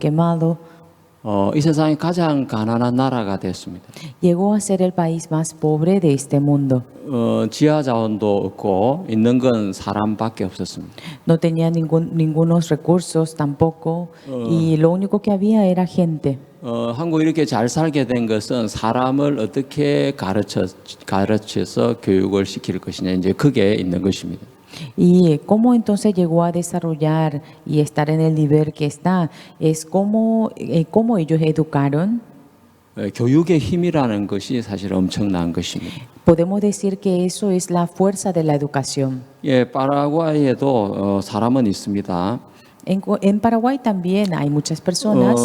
quemado. 이 세상에 가장 가난한 나라가 됐습니다. Llegó a ser el país más pobre de este mundo. 지하 자원도 없고 있는 건 사람밖에 없었습니다. No tenía ningunos recursos tampoco y lo único que había era gente. 한국 이렇게 잘 살게 된 것은 사람을 어떻게 가르쳐서 교육을 시킬 것이냐 이제 그게 있는 것입니다. Y cómo entonces llegó a desarrollar y estar en el nivel que está, es cómo ellos educaron. 교육의 힘이라는 것이 사실 엄청난 것입니다. Podemos decir que eso es la fuerza de la educación. 예, 파라과이에도 사람은 있습니다. En Paraguay también hay muchas personas.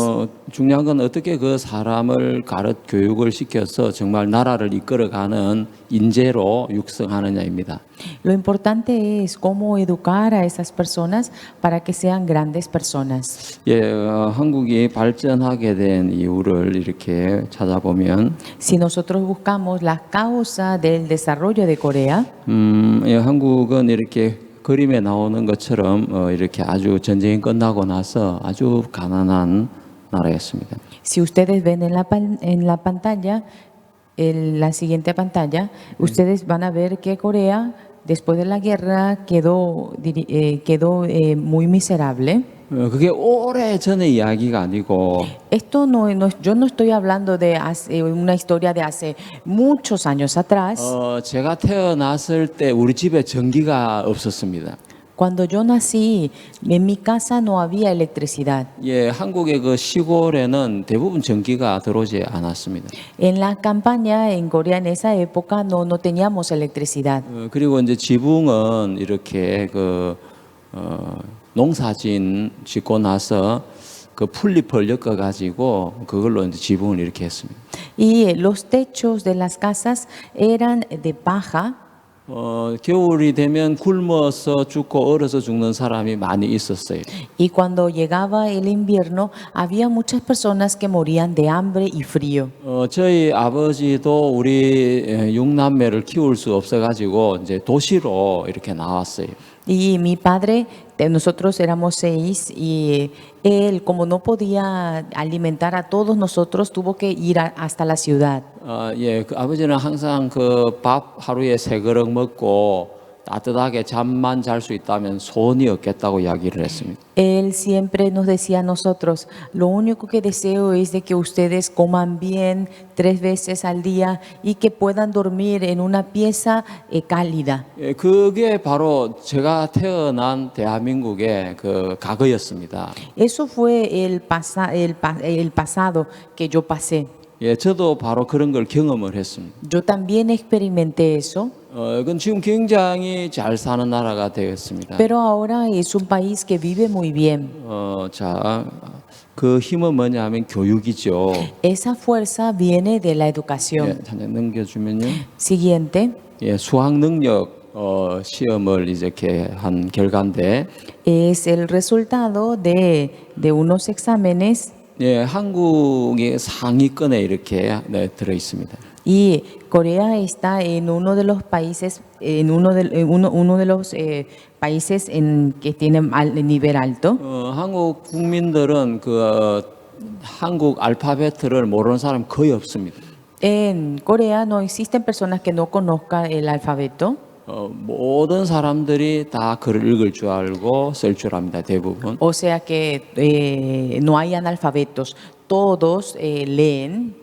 중요한 건 어떻게 그 사람을 교육을 시켜서 정말 나라를 이끌어가는 인재로 육성하느냐입니다. Lo importante es cómo educar a esas personas para que sean grandes personas. 예, 한국이 발전하게 된 이유를 이렇게 찾아보면, Si nosotros buscamos la causa del desarrollo de Corea, 예, 한국은 이렇게 그림에 나오는 것처럼 이렇게 아주 전쟁이 끝나고 나서 아주 가난한 나라였습니다. si ustedes ven en la pantalla, en la siguiente pantalla, ustedes van a ver que Corea, después de la guerra, quedó muy miserable. 그게 오래 전의 이야기가 아니고 Esto yo no estoy hablando de una historia de hace muchos años atrás. 제가 태어났을 때 우리 집에 전기가 없었습니다. Cuando yo nací, en mi casa no había electricidad. 예, 한국의 그 시골에는 대부분 전기가 들어오지 않았습니다. En la campaña en Corea en esa época no teníamos electricidad. 그리고 이제 지붕은 이렇게 농사진 짓고 나서 그 풀잎을 엮어 가지고 그걸로 이제 지붕을 이렇게 했습니다. Y los techos de las casas eran de paja. 겨울이 되면 굶어서 죽고 얼어서 죽는 사람이 많이 있었어요. Y cuando llegaba el invierno, había muchas personas que morían de hambre y frío. 저희 아버지도 우리 6남매를 키울 수 없어 가지고 이제 도시로 이렇게 나왔어요. Y mi padre, nosotros éramos 6 y él, como no podía alimentar a todos nosotros, tuvo que ir hasta la ciudad. 예, 그 아버지는 항상 그 밥 하루에 3그릇 먹고 따뜻하게 잠만 잘 수 있다면 소원이 없겠다고 이야기를 했습니다. Él siempre nos decía a nosotros, lo único que deseo es de que ustedes coman bien 3 veces al día y que puedan dormir en una pieza cálida. 예, 그게 바로 제가 태어난 대한민국의 그 과거였습니다. Eso fue el pasado que yo pasé. 예, 저도 바로 그런 걸 경험을 했습니다. Yo también experimenté eso. 이건 지금 굉장히 잘 사는 나라가 되었습니다. Pero ahora es un país que vive muy bien. 자, 그 힘은 뭐냐면 교육이죠. Esa fuerza viene de la 예, educación. 잠깐 넘겨주면요. Siguiente. 예, 수학 능력 시험을 이렇게 한 결과인데, Es el resultado de unos exámenes. 예, 한국의 상위권에 이렇게 들어 있습니다. Y Corea está en uno de los países, uno de los países que tienen nivel alto. 한국 국민들은 그 한국 알파벳을 모르는 사람 거의 없습니다. En Corea no existen personas que no conozcan el alfabeto. 모든 사람들이 다 글을 읽을 줄 알고 쓸 줄 압니다. 대부분. O sea que no hay analfabetos. Todos leen.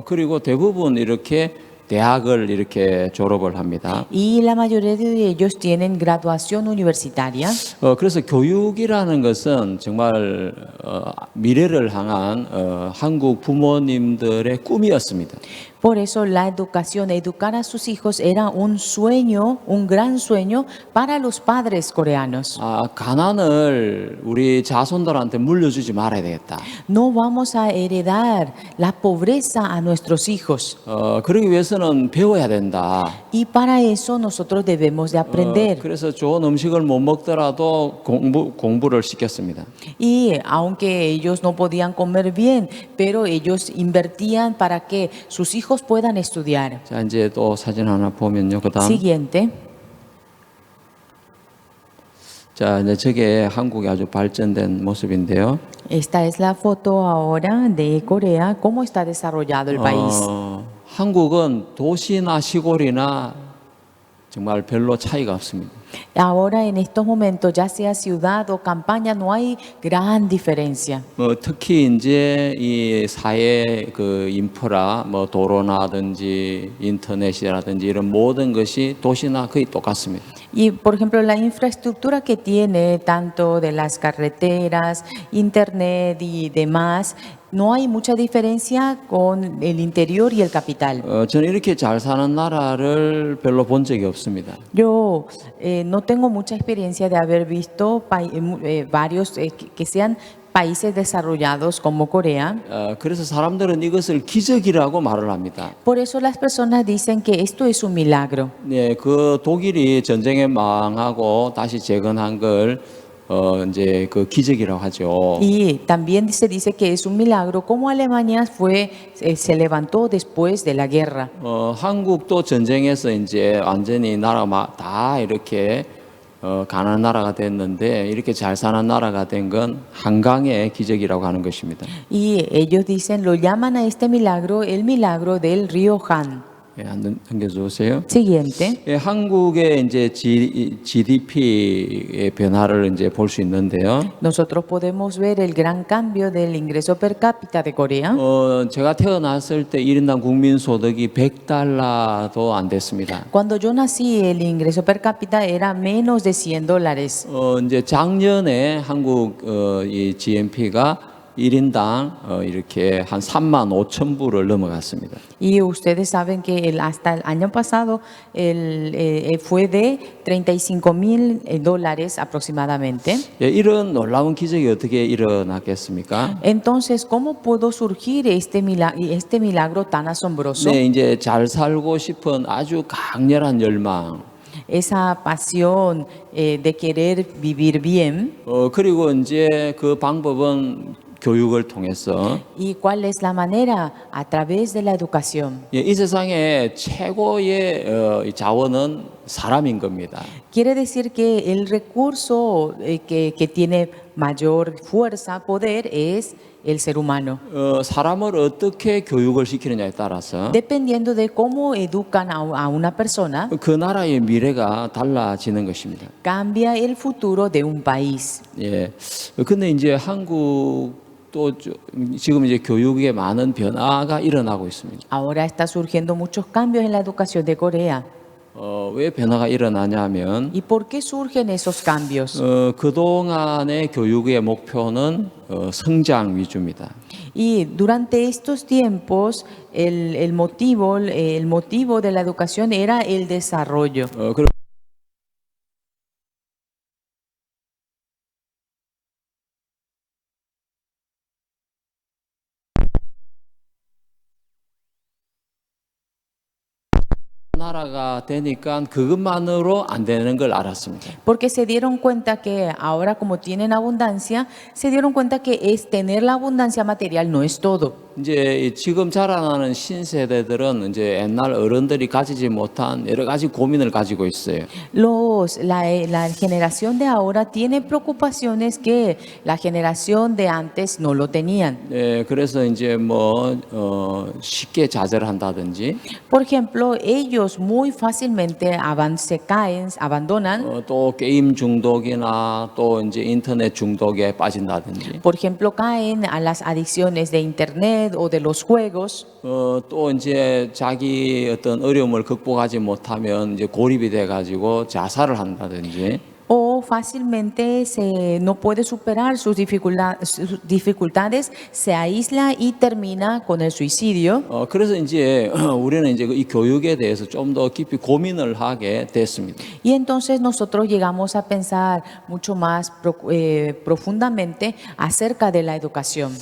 그리고 대부분 이렇게 대학을 이렇게 졸업을 합니다. Y la mayoría de ellos tienen graduación universitaria. 그래서 교육이라는 것은 정말 미래를 향한 한국 부모님들의 꿈이었습니다. Por eso la educación, educar a sus hijos era un sueño, un gran sueño para los padres coreanos. 가난을 우리 자손들한테 물려주지 말아야 되겠다. No vamos a heredar la pobreza a nuestros hijos. 그러기 위해서는 배워야 된다. Y para eso nosotros debemos de aprender. 그래서 좋은 음식을 못 먹더라도 공부를 시켰습니다. Y aunque ellos no podían comer bien, pero ellos invertían para que sus hijos puedan estudiar. 자, 이제 또 사진 하나 보면요. 그다음. Siguiente. 자, 이제 저게 한국의 아주 발전된 모습인데요. Esta es la foto ahora de Corea, cómo está desarrollado el país. 한국은 도시나 시골이나 정말 별로 차이가 없습니다. Ahora en estos momentos, ya sea ciudad o campaña, no hay gran diferencia. 특히 이제 이 사회 그 인프라, 뭐 도로나든지 인터넷이라든지 이런 모든 것이 도시나 거의 똑같습니다. Y por ejemplo, la infraestructura que tiene, tanto de las carreteras, internet y demás, no hay mucha diferencia con el interior y el capital. 저는 이렇게 잘 사는 나라를 별로 본 적이 없습니다. Yo no tengo mucha experiencia de haber visto varios que sean países desarrollados como Corea. 그래서 사람들은 이것을 기적이라고 말을 합니다. Por eso las personas dicen que esto es un milagro. 네, 그 독일이 전쟁에 망하고 다시 재건한 걸 이제 그 기적이라고 하죠. Y también se dice que es un milagro como Alemania se levantó después de la guerra. 한국도 전쟁에서 이제 완전히 나라가 다 이렇게 가난한 나라가 됐는데 이렇게 잘 사는 나라가 된 건 한강의 기적이라고 하는 것입니다. Y ellos dicen, lo llaman a este milagro el milagro del río Han. 예, 한번 넘겨주세요. Siguiente. 예, 한국의 이제 GDP의 변화를 이제 볼 수 있는데요. Nosotros podemos ver el gran cambio del ingreso per cápita de Corea. 제가 태어났을 때 1인당 국민 소득이 100달러도 안 됐습니다. Cuando yo nací, el ingreso per cápita era menos de $100. 이제 작년에 한국 이 GNP가 1인당 이렇게 한 3만 5천 불을 넘어갔습니다. Y ustedes saben que hasta el año pasado fue de $35,000 aproximadamente. 예, 이런 놀라운 기적이 어떻게 일어났겠습니까? Entonces, ¿cómo pudo surgir este milagro tan asombroso? 네, 이제 잘 살고 싶은 아주 강렬한 열망. Esa pasión de querer vivir bien. 그리고 이제 그 방법은 교육을 통해서 ¿Y cuál es la manera? A través de la educación. 예, 이 세상에 최고의 자원은 사람인 겁니다. Quiere decir que el recurso que tiene mayor fuerza, poder, es el ser humano. 사람을 어떻게 교육을 시키느냐에 따라서 Dependiendo de cómo educan a una persona, 그 나라의 미래가 달라지는 것입니다. cambia el futuro de un país. 예. 근데 이제 한국도 지금 이제 교육에 많은 변화가 일어나고 있습니다. Ahora está surgiendo muchos cambios en la educación de Corea. 왜 변화가 일어나냐면 ¿Y por qué surgen esos cambios? 그동안의 교육의 목표는 성장 위주입니다. Y durante estos tiempos el motivo de la educación era el desarrollo. 그리고 나라가 되니까 그것만으로 안 되는 걸 알았습니다. Porque se dieron cuenta que ahora como tienen abundancia, se dieron cuenta que tener la abundancia material no es todo. 이제 지금 자라나는 신세대들은 이제 옛날 어른들이 가지지 못한 여러 가지 고민을 가지고 있어요. La generación de ahora tiene preocupaciones que la generación de antes no lo tenían. 네, 그래서 이제 뭐 쉽게 좌절한다든지 Por ejemplo, ellos muy fácilmente abandonan. 또 게임 중독이나 또 이제 인터넷 중독에 빠진다든지 Por ejemplo, caen a las adicciones de internet o de los juegos. 또 이제 자기 어떤 어려움을 극복하지 못하면 이제 고립이 돼 가지고 자살을 한다든지 O fácilmente no puede superar sus dificultades, se aísla y termina con el suicidio. 그래서 이제 우리는 이제 이 교육에 대해서 좀 더 깊이 고민을 하게 됐습니다. Y entonces nosotros llegamos a pensar mucho más profundamente acerca de la educación.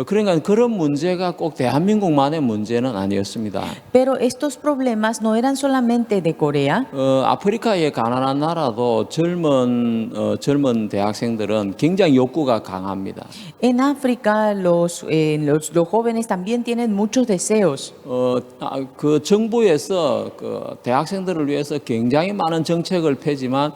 그러니까 그런 문제가 꼭 대한민국만의 문제는 아니었습니다. Pero estos problemas no eran solamente de Corea. 아프리카의 가난한 나라도 젊은 대학생들은 굉장히 욕구가 강합니다. En África los jóvenes también tienen muchos deseos. 그 정부에서 그 대학생들을 위해서 굉장히 많은 정책을 펴지만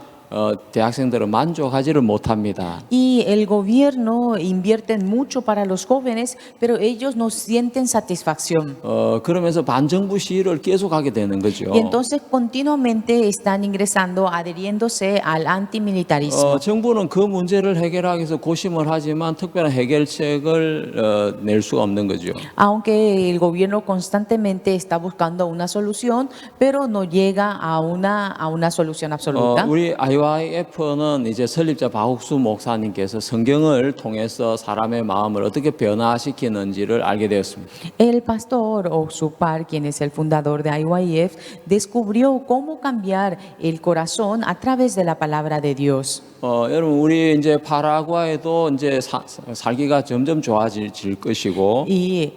대학생들은 만족하지를 못합니다. Y el gobierno invierte mucho para los jóvenes, pero ellos no sienten satisfacción. 그러면서 반정부 시위를 계속하게 되는 거죠. Y entonces continuamente están ingresando, adheriéndose al antimilitarismo. 정부는 그 문제를 해결하기 위해서 고심을 하지만 특별한 해결책을 낼 수가 없는 거죠. Aunque el gobierno constantemente está buscando una solución, pero no llega a una solución absoluta. 우리 IYF는 이제 설립자 박욱수 목사님께서 성경을 통해서 사람의 마음을 어떻게 변화시키는지를 알게 되었습니다. El pastor Oxupar, quien es el fundador de IYF, descubrió cómo cambiar el corazón a través de la palabra de Dios. 여러분 우리 이제 파라과이도 이제 살기가 점점 좋아질 것이고 Y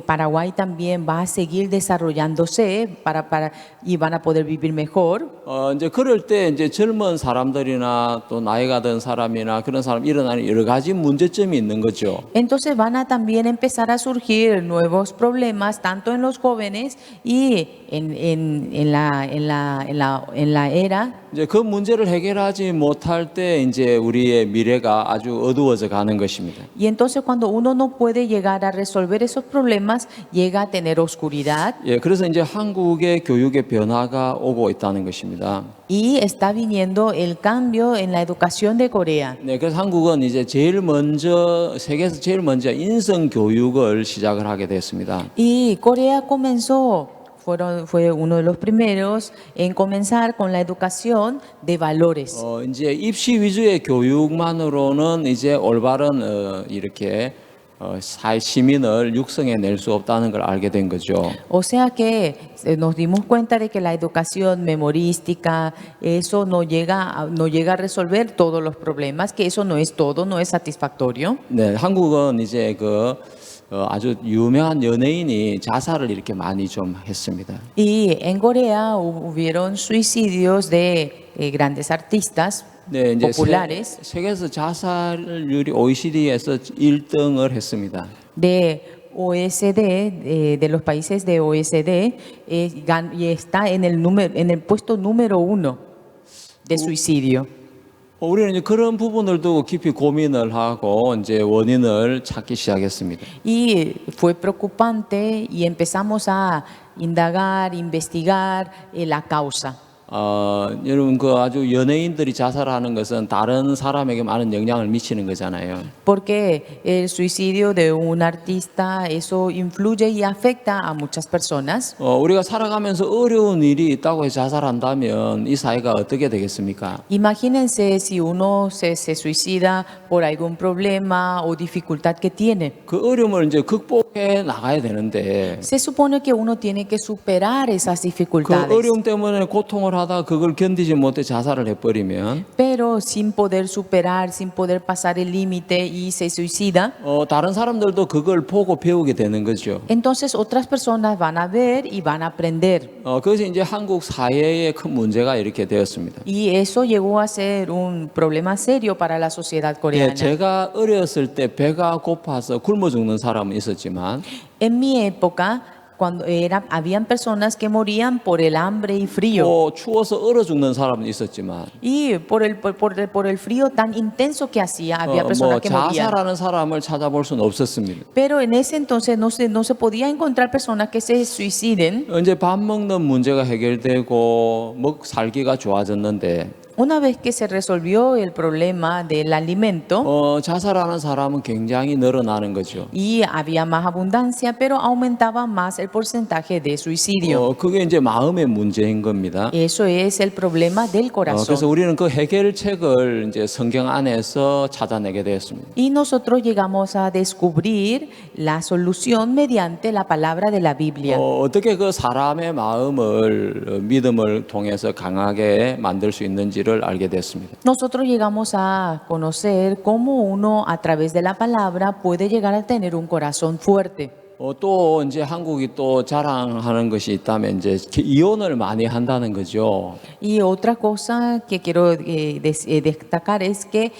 Paraguay también va a seguir desarrollándose y van a poder vivir mejor. 이제 그럴 때 이제 젊은 사람들이나 또 나이가 든 사람이나 그런 사람 일어나는 여러 가지 문제점이 있는 거죠. Entonces van a también empezar a surgir nuevos problemas, tanto en los jóvenes y en la era. 이제 그 문제를 해결하지 못할 때 이제 우리의 미래가 아주 어두워져 가는 것입니다. Y entonces cuando uno no puede llegar a resolver esos problemas, llega a tener oscuridad. 예, 그래서 이제 한국의 교육의 변화가 오고 있다는 것입니다. Y está viniendo el cambio en la educación de Corea. 네, 그래서 한국은 이제 제일 먼저 세계에서 제일 먼저 인성 교육을 시작을 하게 됐습니다. Y Corea fue uno de los primeros en comenzar con la educación de valores. 이제 입시 위주의 교육만으로는 이제 올바른 이렇게 사회 시민을 육성해 낼 수 없다는 걸 알게 된 거죠. O sea que nos dimos cuenta de que la educación memorística, eso no llega a resolver todos los problemas, que eso no es todo, no es satisfactorio. 네, 한국은 이제 아주 유명한 연예인이 자살을 이렇게 많이 좀 했습니다. Y en Corea hubieron suicidios de grandes artistas 네, 이제 populares. 세계에서 자살률이 OECD에서 1등을 했습니다. De OSD, de los países de OSD, y está en el puesto número 1 de suicidio. 우리는 이제 그런 부분을 두고 깊이 고민을 하고 이제 원인을 찾기 시작했습니다. Y fue preocupante y empezamos a indagar, investigar la causa. 여러분 아주 연예인들이 자살하는 것은 다른 사람에게 많은 영향을 미치는 거잖아요. Porque el suicidio de un artista, eso influye y afecta a muchas personas. 우리가 살아가면서 어려운 일이 있다고 해서 자살한다면 이 사회가 어떻게 되겠습니까? Imagínense si uno se suicida por algún problema o dificultad que tiene. 그 어려움을 이제 극복해 나가야 되는데 Se supone que uno tiene que superar esas 그 dificultades. 어려움 때문에 고통을 하다 그걸 견디지 못해 자살을 해버리면 Pero sin poder superar, sin poder pasar el límite y se suicida, 다른 사람들도 그걸 보고 배우게 되는 거죠. entonces otras personas van a ver y van a aprender. 그것이 이제 한국 사회의 큰 문제가 이렇게 되었습니다. Y eso llegó a ser un problema serio para la sociedad 예, coreana. 제가 어렸을 때 배가 고파서 굶어 죽는 사람은 있었지만 En mi época, habían personas que morían por el hambre y frío. 추워서 얼어 죽는 사람은 있었지만 Y por el frío tan intenso que hacía, había personas que morían. 자살하는 사람을 찾아볼 수는 없었습니다. Pero en ese entonces no se podía encontrar personas que se suiciden. 이제 밥 먹는 문제가 해결되고 살기가 좋아졌는데 Una vez que se resolvió el problema del alimento 자살하는 사람은 굉장히 늘어나는 거죠. y había más abundancia, pero aumentaba más el porcentaje de suicidio. 그게 이제 마음의 문제인 겁니다. Eso es el problema del 그래서 corazón. 우리는 그 해결책을 이제 성경 안에서 찾아내게 되었습니다. Y nosotros llegamos a descubrir la solución mediante la palabra de la Biblia. 어떻게 그 사람의 마음을 믿음을 통해서 강하게 만들 수 있는지를 알게 됐습니다. Nosotros llegamos a conocer cómo uno a través de la palabra puede llegar a tener un corazón fuerte. 또 이제 한국이 또 자랑하는 것이 있다면 이제 이혼을 많이 한다는 거죠. Y otra cosa que quiero destacar es que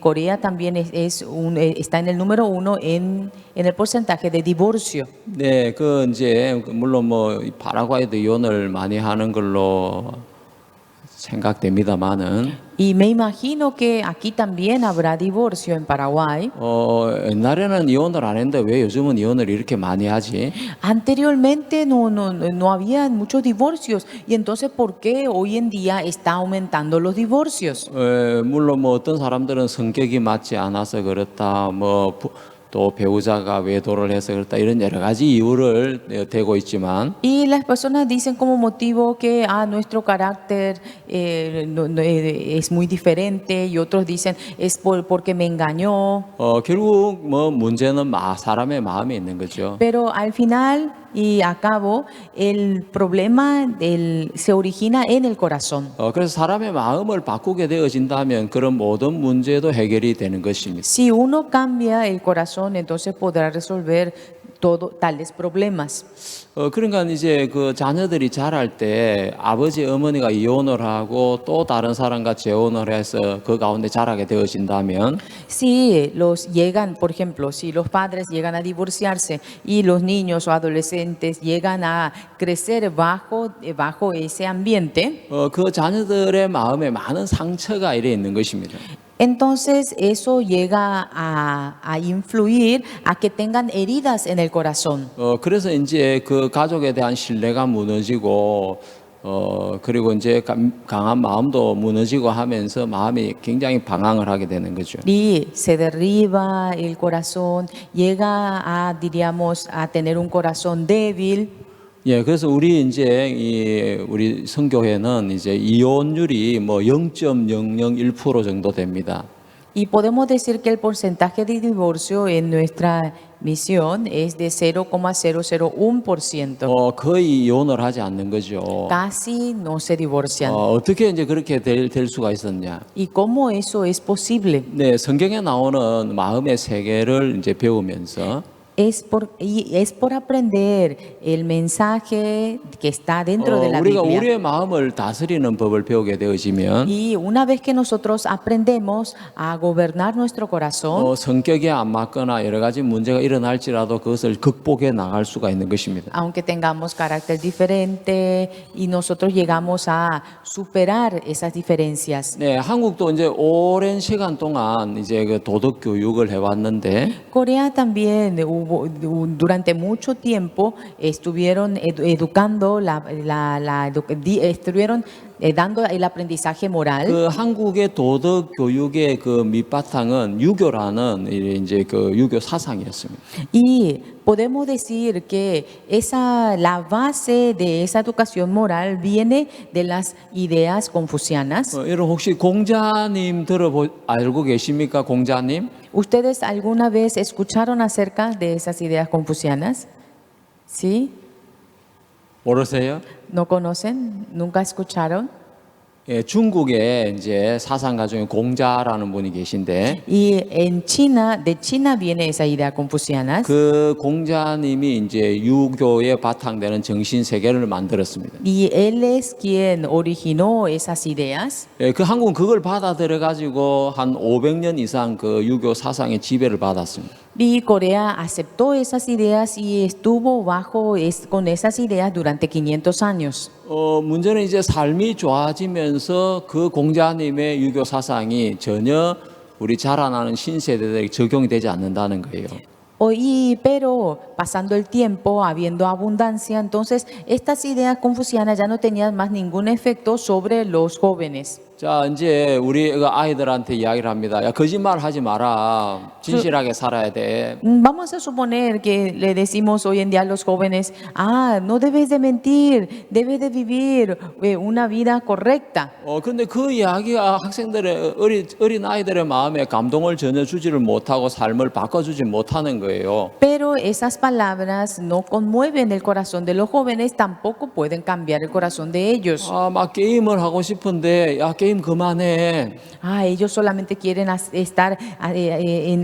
Corea también está en el número 1 en el porcentaje de divorcio. 네, 이제 물론 파라과이도 이혼을 많이 하는 걸로 생각됩니다만은 Y me imagino que aquí también habrá divorcio en Paraguay. 옛날에는 이혼을 안 했는데 왜 요즘은 이혼을 이렇게 많이 하지? Anteriormente no había muchos divorcios. Y entonces, ¿por qué hoy en día está aumentando los divorcios? 물론 뭐 어떤 사람들은 성격이 맞지 않아서 그렇다, 또 배우자가 외도를 해서 그렇다 이런 여러 가지 이유를 대고 있지만 Y las personas dicen como motivo que nuestro carácter es muy diferente y otros dicen es porque me engañó. 결국 뭐 문제는 사람의 마음에 있는 거죠. Pero al final y a cabo, el problema se origina en el corazón. 그래서 사람의 마음을 바꾸게 되어진다면 그런 모든 문제도 해결이 되는 것입니다. Si uno cambia el corazón, entonces podrá resolver tales problemas. 그러니까 이제 그 자녀들이 자랄 때 아버지 어머니가 이혼을 하고 또 다른 사람과 재혼을 해서 그 가운데 자라게 되어진다면 Si por ejemplo, si los padres llegan a divorciarse y los niños o adolescentes llegan a crecer bajo ese ambiente, 그 자녀들의 마음에 많은 상처가 이래 있는 것입니다. entonces eso llega a influir a que tengan heridas en el corazón. 그래서 이제 그 가족에 대한 신뢰가 무너지고 그리고 이제 강한 마음도 무너지고 하면서 마음이 굉장히 방황을 하게 되는 거죠. Y se derriba el corazón, llega diríamos, a tener un corazón débil. 예, 그래서 우리 선교회는 이제 이혼율이 뭐 0.001% 정도 됩니다. Y podemos decir que el porcentaje de divorcio en nuestra misión es de 0,001%. 거의 이혼을 하지 않는 거죠. Casi no se divorcian. 어떻게 이제 그렇게 될 수가 있었냐? ¿Y cómo eso es posible? 네, 성경에 나오는 마음의 세계를 이제 배우면서 Es por aprender el mensaje que está dentro de la 우리가 Biblia. 우리의 마음을 다스리는 법을 배우게 되어지면 Y una vez que nosotros aprendemos a gobernar nuestro corazón, 성격에 안 맞거나 여러 가지 문제가 일어날지라도 그것을 극복해 나갈 수가 있는 것입니다. aunque tengamos carácter diferente y nosotros llegamos a superar esas diferencias. 네, 한국도 이제 오랜 시간 동안 이제 그 도덕 교육을 해왔는데 Corea también durante mucho tiempo estuvieron educando estuvieron dando el aprendizaje moral. 그 한국의 도덕 교육의 그 밑바탕은 유교라는 이제 그 유교 사상이었습니다. Y podemos decir que la base de esa educación moral viene de las ideas confucianas. 여러분 혹시 공자님 알고 계십니까? 공자님? ¿Ustedes alguna vez escucharon acerca de esas ideas confucianas? ¿Sí? 모르세요? ¿No conocen? ¿Nunca escucharon? 예, 중국에 이제 사상가 중에 공자라는 분이 계신데 Y de China viene esa idea confuciana. 그 공자님이 이제 유교의 바탕되는 정신 세계를 만들었습니다. Y él es quien originó esas ideas. 예, 그 한국은 그걸 받아들여 가지고 한 500년 이상 그 유교 사상의 지배를 받았습니다. Y Corea aceptó esas ideas y estuvo con esas ideas durante 500 años. 문제는 이제 삶이 좋아지면서 그 공자님의 유교 사상이 전혀 우리 자라나는 신세대들에게 적용이 되지 않는다는 거예요. Pero pasando el tiempo, habiendo abundancia, entonces estas ideas confucianas ya no tenían más ningún efecto sobre los jóvenes. 자, 이제 우리 아이들한테 이야기를 합니다. 야, 거짓말 하지 마라. 진실하게 살아야 돼. Vamos a suponer que le decimos hoy en día a los jóvenes, no debes de mentir, debes de vivir una vida correcta. 근데 그 이야기가 학생들의 어린 아이들의 마음에 감동을 전혀 주지를 못하고 삶을 바꿔주지 못하는 거예요. Pero esas palabras no conmueven el corazón de los jóvenes, tampoco pueden cambiar el corazón de ellos. 막 게임을 하고 싶은데 야, 게임 게임 그만해. Ellos solamente quieren estar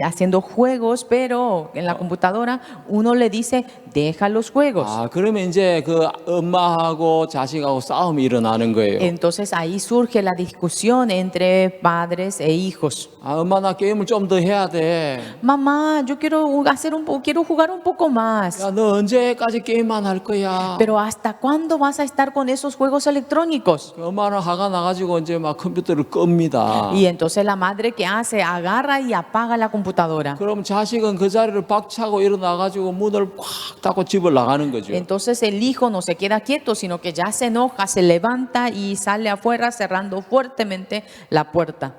haciendo juegos, pero en la computadora uno le dice, deja los juegos. 그러면 이제 그 엄마하고 자식하고 싸움이 일어나는 거예요. Entonces ahí surge la discusión entre padres e hijos. 엄마 나 게임을 좀 더 해야 돼. Mamá, yo quiero jugar un poco más. 야, 너 언제까지 게임만 할 거야? Pero ¿hasta cuándo vas a estar con esos juegos electrónicos? 엄마는 화가 나가지고 이제 막 컴퓨터를 끕니다. Y entonces la madre, ¿qué hace? Agarra y apaga la computadora. 그럼 자식은 그 자리를 박차고 일어나가지고 문을 꽉 닫고 집을 나가는 거죠. Entonces el hijo no se queda quieto, sino que ya se enoja, se levanta y sale afuera cerrando fuertemente la puerta.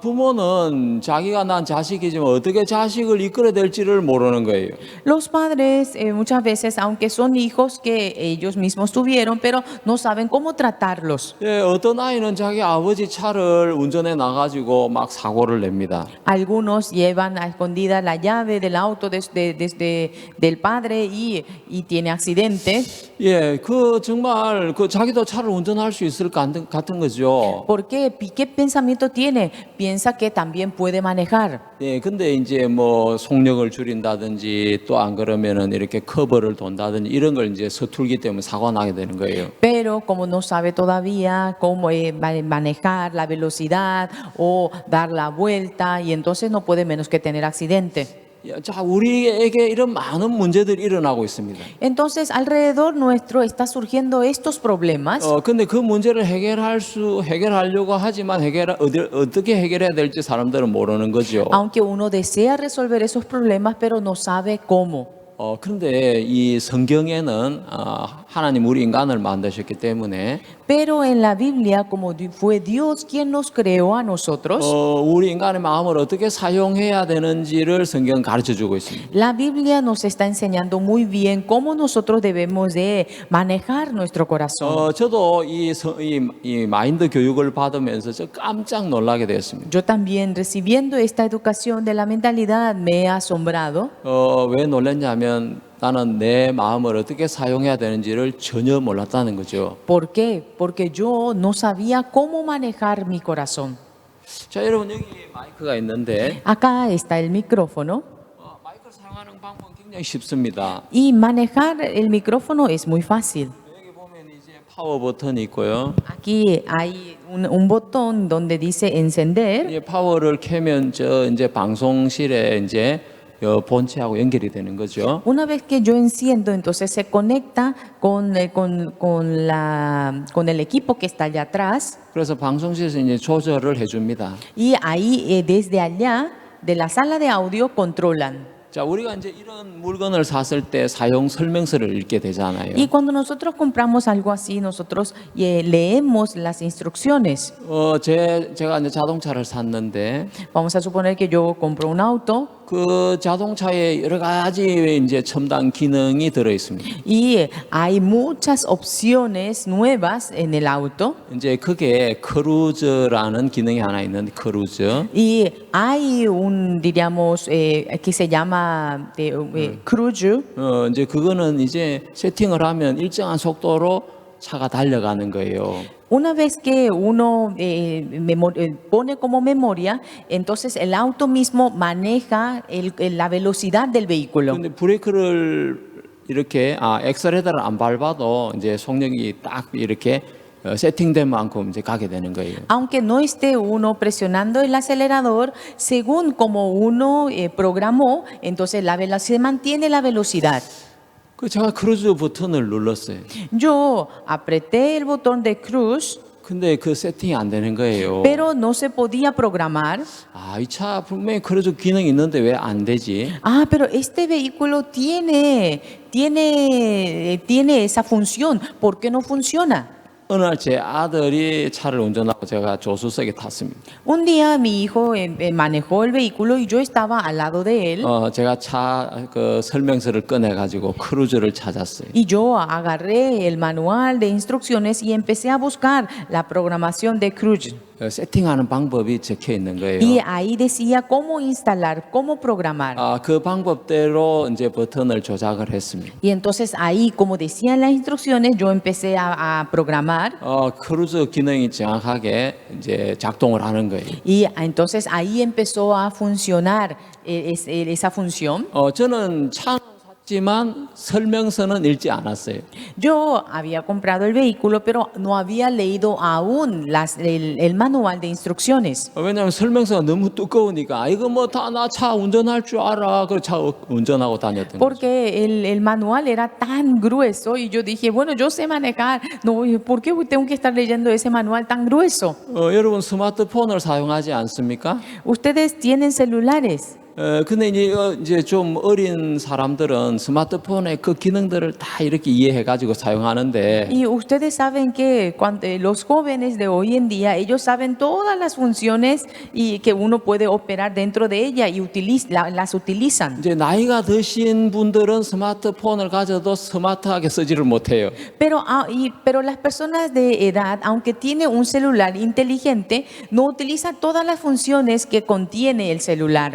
부모는 자기가 난 자식이지만 어떻게 자식을 이끌어야 될지를 모르는 거예요. Los padres muchas veces, aunque son hijos que ellos mismos tuvieron, pero no saben cómo tratarlos. 예, 어떤 아이는 자기 아버지 차를 운전해 나가지고 막 사고를 냅니다. Algunos llevan a escondida la llave del auto del padre y tiene accidente. 예, 정말 자기도 차를 운전할 수 있을 것 같은 거죠. ¿Por qué? ¿Qué pensamiento tiene? Piensa que también puede manejar. 예, 근데 이제 뭐 속력을 줄인다든지 또 안 그러면은 이렇게 커버를 돈다든지 이런 걸 이제 서툴기 때문에 사고가 나게 되는 거예요. Pero como no sabe todavía cómo manejar la velocidad o dar la vuelta, y entonces no puede menos que tener accidente. 자, 우리에게 이런 많은 문제들이 일어나고 있습니다. Entonces, alrededor nuestro está surgiendo estos problemas. 근데 그 문제를 해결하려고 하지만 어떻게 해결해야 될지 사람들은 모르는 거죠. Aunque uno desea resolver esos problemas, pero no sabe cómo. 그런데 이 성경에는 하나님 우리 인간을 만드셨기 때문에 Pero en la Biblia, como fue Dios quien nos creó a nosotros, 우리 인간의 마음을 어떻게 사용해야 되는지를 성경은 가르쳐주고 있습니다. la Biblia nos está enseñando muy bien cómo nosotros debemos de manejar nuestro corazón. 저도 이 마인드 교육을 받으면서 저 깜짝 놀라게 되었습니다. Yo también, recibiendo esta educación de la mentalidad, me he asombrado. 왜 놀랐냐면 나는 내 마음을 어떻게 사용해야 되는지를 전혀 몰랐다는 거죠. ¿Por qué? Porque yo no sabía cómo manejar mi corazón. 자, 여러분 여기 마이크가 있는데 Acá está el micrófono 마이크를 사용하는 방법은 굉장히 쉽습니다. y manejar el micrófono es muy fácil. 여기 보면 이제 파워 버튼이 있고요. Aquí hay un botón donde dice encender. 이 파워를 켜면 이제 방송실에 이제 본체하고 연결이 되는 거죠. Una vez que yo enciendo, entonces se conecta con el equipo que está allá atrás. 그래서 방송실에서 이제 조절을 해줍니다. Y ahí, desde allá, de la sala de audio, controlan. 자, 우리가 이제 이런 물건을 샀을 때 사용 설명서를 읽게 되잖아요. Y cuando nosotros compramos algo así, nosotros leemos las instrucciones. 제가 이제 자동차를 샀는데 Vamos a suponer que yo compro un auto 그 자동차에 여러 가지 이제 첨단 기능이 들어 있습니다. y hay muchas opciones nuevas en el auto. 이제 그게 크루즈라는 기능이 하나 있는데 크루즈. Y hay diríamos, que se llama cruise. 이제 그거는 이제 세팅을 하면 일정한 속도로 차가 달려가는 거예요. Una vez que uno pone como memoria, entonces el auto mismo maneja la velocidad del vehículo. 근데 브레이크를 이렇게 엑셀레터를 안 밟아도 이제 속력이 딱 이렇게 세팅된 만큼 이제 가게 되는 거예요. Aunque no esté uno presionando el acelerador, según como uno programó, entonces se mantiene la velocidad. 제가 크루즈 버튼을 눌렀어요. Yo apreté el botón de cruise, 근데 그 세팅이 안 되는 거예요. pero no se podía programar. 이 차 분명히 크루즈 기능이 있는데 왜 안 되지? Pero este vehículo tiene esa función. ¿Por qué no funciona? 어느 날 제 아들이 차를 운전하고 제가 조수석에 탔습니다. Un día mi hijo manejó el vehículo y yo estaba al lado de él. 제가 차 그 설명서를 꺼내 가지고 크루즈를 찾았어요. Y yo agarré el manual de instrucciones y empecé a buscar la programación de cruise. 세팅하는 방법이 적혀 있는 거예요. Y ahí decía cómo instalar, cómo programar. 그 방법대로 이제 버튼을 조작을 했습니다. Y entonces ahí, como decían las instrucciones, yo empecé a programar. 크루즈 기능이 정확하게 이제 작동을 하는 거예요. Y entonces ahí empezó a funcionar esa función. 저는 차는 샀지만 설명서는 읽지 않았어요. Yo había comprado el vehículo, pero no había leído aún el manual de instrucciones. 왜냐하면 설명서가 너무 두꺼우니까 이거 뭐 다 나 차 운전할 줄 알아. 그래서 차 운전하고 다녔던 거죠. Porque el manual era tan grueso y yo dije, bueno, yo sé manejar. No, ¿por qué tengo que estar leyendo ese manual tan grueso? 여러분 스마트폰을 사용하지 않습니까? Ustedes tienen celulares. 근데 이제 좀 어린 사람들은 스마트폰의 그 기능들을 다 이렇게 이해해 가지고 사용하는데 Y ustedes saben que los jóvenes de hoy en día, ellos saben todas las funciones y que uno puede operar dentro de ella y las utilizan. 이제 나이가 드신 분들은 스마트폰을 가져도 스마트하게 쓰지를 못해요. Pero las personas de edad, aunque tiene un celular inteligente, no utiliza todas las funciones que contiene el celular.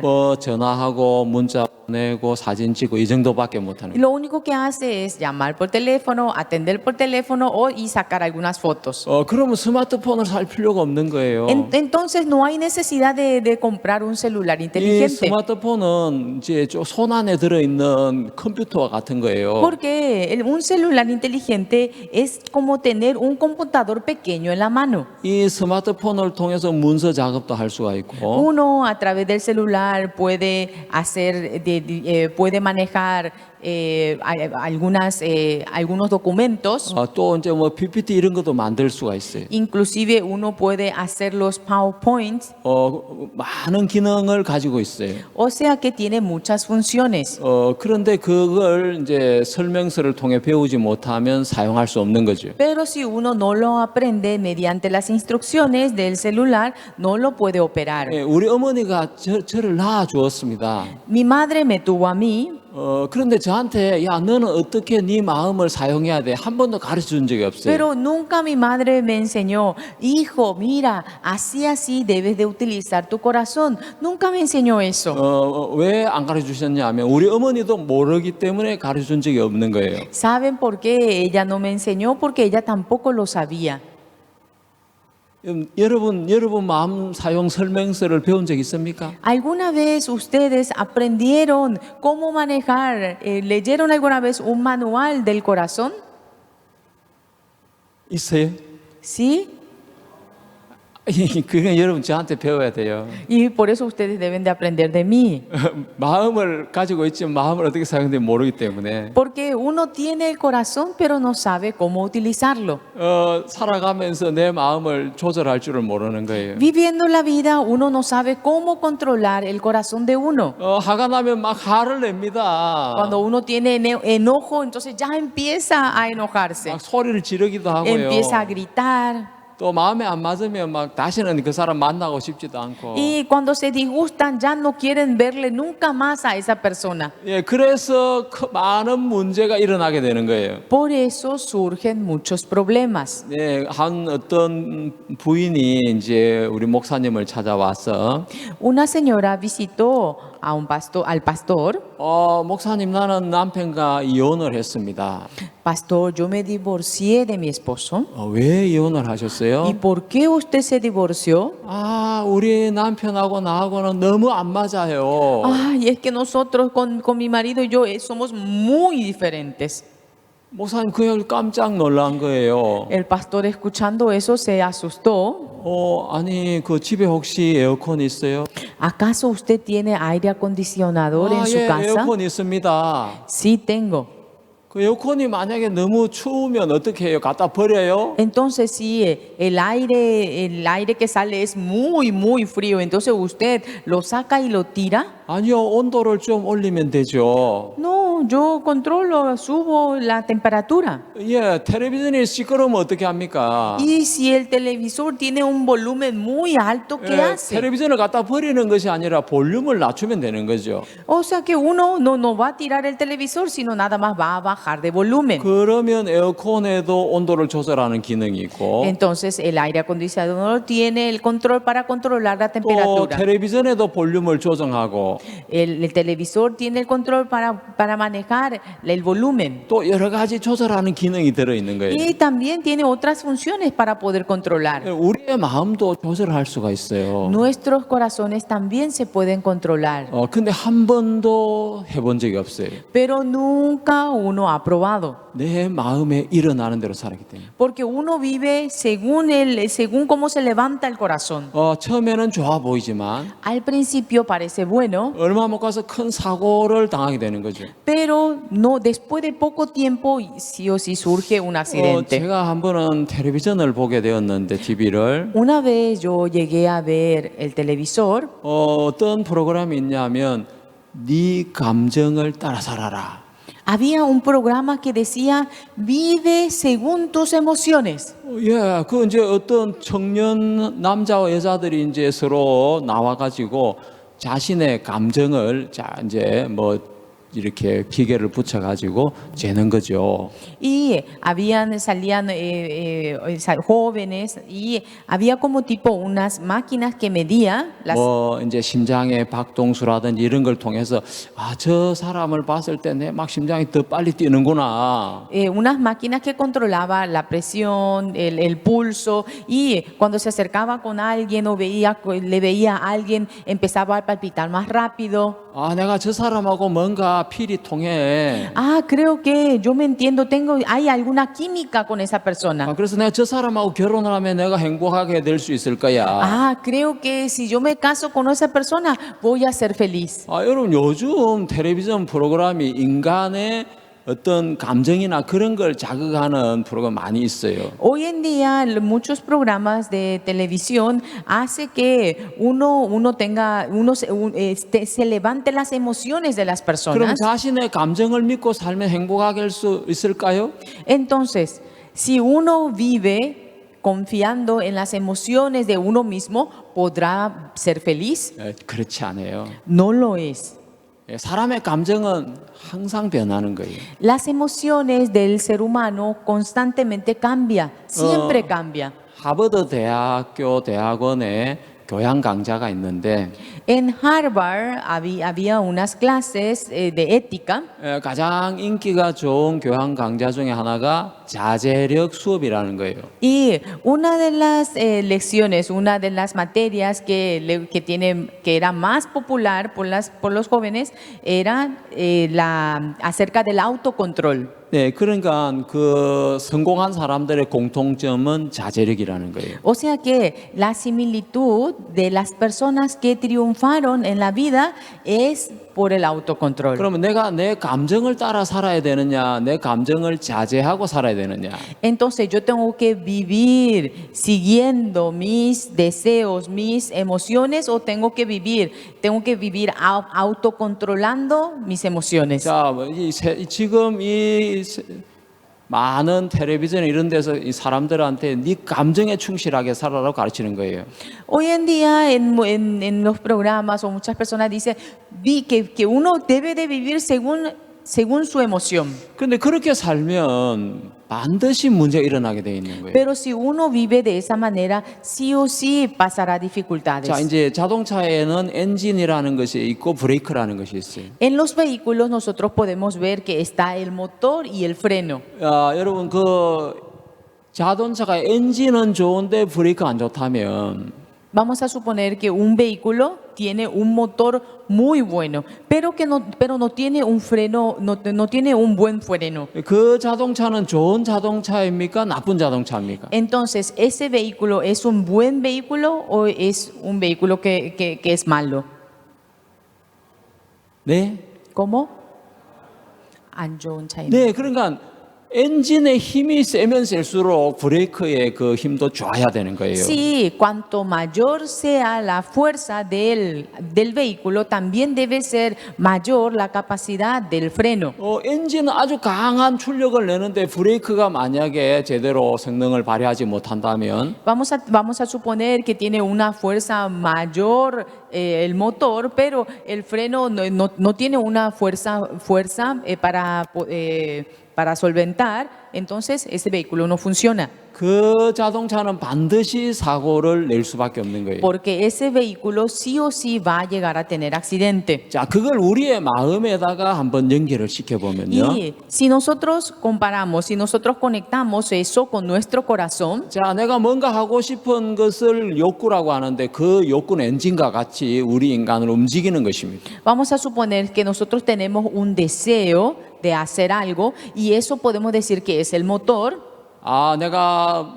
전화하고 문자 보내고 사진 찍고 이 정도밖에 못하는 거예요. Lo único que hace es llamar por teléfono, atender por teléfono y sacar algunas fotos. 그러면 스마트폰을 살 필요가 없는 거예요. Entonces no hay necesidad de comprar un celular 이 inteligente. 스마트폰은 이제 손 안에 들어 있는 컴퓨터와 같은 거예요. Porque un celular inteligente es como tener un computador pequeño en la mano. 이 스마트폰을 통해서 문서 작업도 할 수가 있고 Uno a través del celular puede manejar algunos documentos. 또 이제 뭐 PPT 이런 것도 만들 수가 있어요. Inclusive uno puede hacer los PowerPoints. 많은 기능을 가지고 있어요. O sea que tiene muchas funciones. 그런데 그걸 이제 설명서를 통해 배우지 못하면 사용할 수 없는 거죠. Pero si uno no lo aprende mediante las instrucciones del celular, no lo puede operar. 우리 어머니가 저를 낳아 주었습니다. Mi madre me tuvo a mí. 그런데 저한테 야 너는 어떻게 네 마음을 사용해야 돼? 한 번도 가르쳐 준 적이 없어요. Pero nunca mi madre me enseñó, hijo, mira, así debes de utilizar tu corazón. Nunca me enseñó eso. 왜 안 가르쳐 주셨냐면 우리 어머니도 모르기 때문에 가르쳐 준 적이 없는 거예요. ¿Saben por qué ella no me enseñó? Porque ella tampoco lo sabía. 여러분 마음 사용 설명서를 배운 적 있습니까? ¿Alguna vez ustedes aprendieron cómo manejar, leyeron alguna vez un manual del corazón? 있어요? Sí. 그건 여러분 저한테 배워야 돼요. Y por eso ustedes deben de aprender de mí. 마음을 가지고 있지만 마음을 어떻게 사용되는지 모르기 때문에 Porque uno tiene el corazón, pero no sabe cómo utilizarlo. 살아가면서 내 마음을 조절할 줄을 모르는 거예요. Viviendo la vida, uno no sabe cómo controlar el corazón de uno. 화가 나면 막 화를 냅니다. Cuando uno tiene enojo, entonces ya empieza a enojarse. 막 소리를 지르기도 하고요. Empieza a gritar. 또 마음에 안 맞으면 막 다시는 그 사람 만나고 싶지도 않고. Y cuando se disgustan, ya no quieren verle nunca más a esa persona. 그래서 많은 문제가 일어나게 되는 거예요. Por eso surgen muchos problemas. 한 어떤 부인이 이제 우리 목사님을 찾아와서 Una señora visitó al pastor. 목사님 나는 남편과 이혼을 했습니다. Pastor, yo me divorcié de mi esposo. 왜 이혼을 하셨어요? ¿Y por qué usted se divorció? 우리 남편하고 나하고는 너무 안 맞아요. Ay, es que nosotros con mi marido y yo somos muy diferentes. 목사님 그 얘기를 깜짝 놀란 거예요. El pastor escuchando eso se asustó. 아니 그 집에 혹시 에어컨 있어요? ¿Acaso usted tiene aire acondicionador en su casa? 에어컨 있습니다. Sí, tengo. 그 에어컨이 만약에 너무 추우면 어떻게 해요? 갖다 버려요? Entonces, si el aire que sale es muy frío, entonces usted lo saca y lo tira. 아니요, 온도를 좀 올리면 되죠. No, yo controlo, subo la temperatura. 텔레비전이 시끄러우면 어떻게 합니까? Y si el televisor tiene un volumen muy alto, ¿qué hace? 텔레비전을 갖다 버리는 것이 아니라 볼륨을 낮추면 되는 거죠. O sea que uno no va a tirar el televisor, sino nada más va a bajar bajar de volumen. 그러면 에어컨에도 온도를 조절하는 기능이 있고 Entonces el aire acondicionador tiene el control para controlar la 또 temperatura. 텔레비전에도 볼륨을 조정하고 El televisor tiene el control para manejar el volumen. 또 여러 가지 조절하는 기능이 들어있는 거예요. Y también tiene otras funciones para poder controlar. 우리의 마음도 조절할 수가 있어요. Nuestros corazones también se pueden controlar, 근데 한 번도 해본 적이 없어요. pero nunca uno ha probado. 내 마음에 일어나는 대로 살았기 때문에. Porque uno vive según cómo se levanta el corazón. 처음에는 좋아 보이지만 Al principio parece bueno, 얼마 못 가서 큰 사고를 당하게 되는 거죠. pero no, después de poco tiempo sí o sí surge un accidente. 제가 한 번은 텔레비전을 보게 되었는데 TV를 Una vez yo llegué a ver el televisor 어떤 프로그램이 있냐면 네 감정을 따라 살아라. había un programa que decía, vive según tus emociones. 예, 그 이제 어떤 청년 남자와 여자들이 이제 서로 나와가지고 자신의 감정을 자 이제 뭐 이렇게 기계를 붙여가지고 재는 거죠. Y salían jóvenes y había como tipo unas máquinas que medía 뭐 이제 심장의 박동수라든지 이런 걸 통해서 저 사람을 봤을 때 내 막 심장이 더 빨리 뛰는구나. unas máquinas que controlaba la presión, el pulso, y cuando se acercaba con alguien o le veía a alguien, empezaba a palpitar más rápido. 내가 저 사람하고 뭔가 필이 통해. Creo que yo me entiendo, hay alguna química con esa persona. 그래서 내가 저 사람하고 결혼을 하면 내가 행복하게 될 수 있을 거야. Creo que si yo me caso con esa persona, voy a ser feliz. 여러분 요즘 텔레비전 프로그램이 인간의 어떤 감정이나 그런 걸 자극하는 프로그램 많이 있어요. Hoy en día muchos programas de televisión hace que se levante las emociones de las 그럼 personas. 자신의 감정을 믿고 살면 행복하게 할 수 있을까요? Entonces, si uno vive confiando en las emociones de uno mismo, ¿podrá ser feliz? 그렇지 않아요. No lo es. 사람의 감정은 항상 변하는 거예요. Las emociones del ser humano constantemente siempre cambia. 하버드 대학원에 교양 강좌가 있는데 En Harvard había unas clases de ética. 가장 인기가 좋은 교양 강좌 중에 하나가 자제력 수업이라는 거예요. Y una de las lecciones, una de las materias que era más popular por los jóvenes era acerca del autocontrol. 네, 그러니까 그 성공한 사람들의 공통점은 자제력이라는 거예요. O sea que la similitud de las personas que triunfaron en la vida es por el autocontrol. 그러면 내가 내 감정을 따라 살아야 되느냐, 내 감정을 자제하고 살아야 되느냐. Entonces yo tengo que vivir siguiendo mis deseos, mis emociones, o tengo que vivir autocontrolando mis emociones. 자, 지금 많은 텔레비전 이런 데서 이 사람들한테 네 감정에 충실하게 살아라고 가르치는 거예요. Hoy en día en los programas o muchas personas dicen que uno debe de vivir según su emoción. 근데 그렇게 살면 반드시 문제가 일어나게 돼 있는 거예요. Pero si uno vive de esa manera, sí o sí pasará dificultades. 자, 이제 자동차에는 엔진이라는 것이 있고 브레이크라는 것이 있어요. En los vehículos nosotros podemos ver que está el motor y el freno. 여러분 그 자동차가 엔진은 좋은데 브레이크 안 좋다면 Vamos a suponer que un vehículo tiene un motor muy bueno, pero no tiene un freno, no tiene un buen freno. 그 자동차는 좋은 자동차입니까? 나쁜 자동차입니까? Entonces, ¿ese vehículo es un buen vehículo o es un vehículo que es malo? 네. ¿Cómo? 안 좋은 차이. 네, 그러니까 엔진의 힘이 세면 셀수록 브레이크의 그 힘도 좋아야 되는 거예요. Sí, cuanto mayor sea la fuerza del vehículo, también debe ser mayor la capacidad del freno. 엔진은 아주 강한 출력을 내는데 브레이크가 만약에 제대로 성능을 발휘하지 못한다면 Vamos a suponer que tiene una fuerza mayor el motor, pero el freno no tiene una fuerza para solventar, entonces ese vehículo no funciona. 그 자동차는 반드시 사고를 낼 수밖에 없는 거예요. Porque ese vehículo sí o sí va a llegar a tener accidente. 자, 그걸 우리의 마음에다가 한번 연결을 시켜보면요. Y si nosotros comparamos, si nosotros conectamos eso con nuestro corazón, 자, 내가 뭔가 하고 싶은 것을 욕구라고 하는데 그 욕구는 엔진과 같이 우리 인간을 움직이는 것입니다. vamos a suponer que nosotros tenemos un deseo de hacer algo y eso podemos decir que es el motor. 아, 내가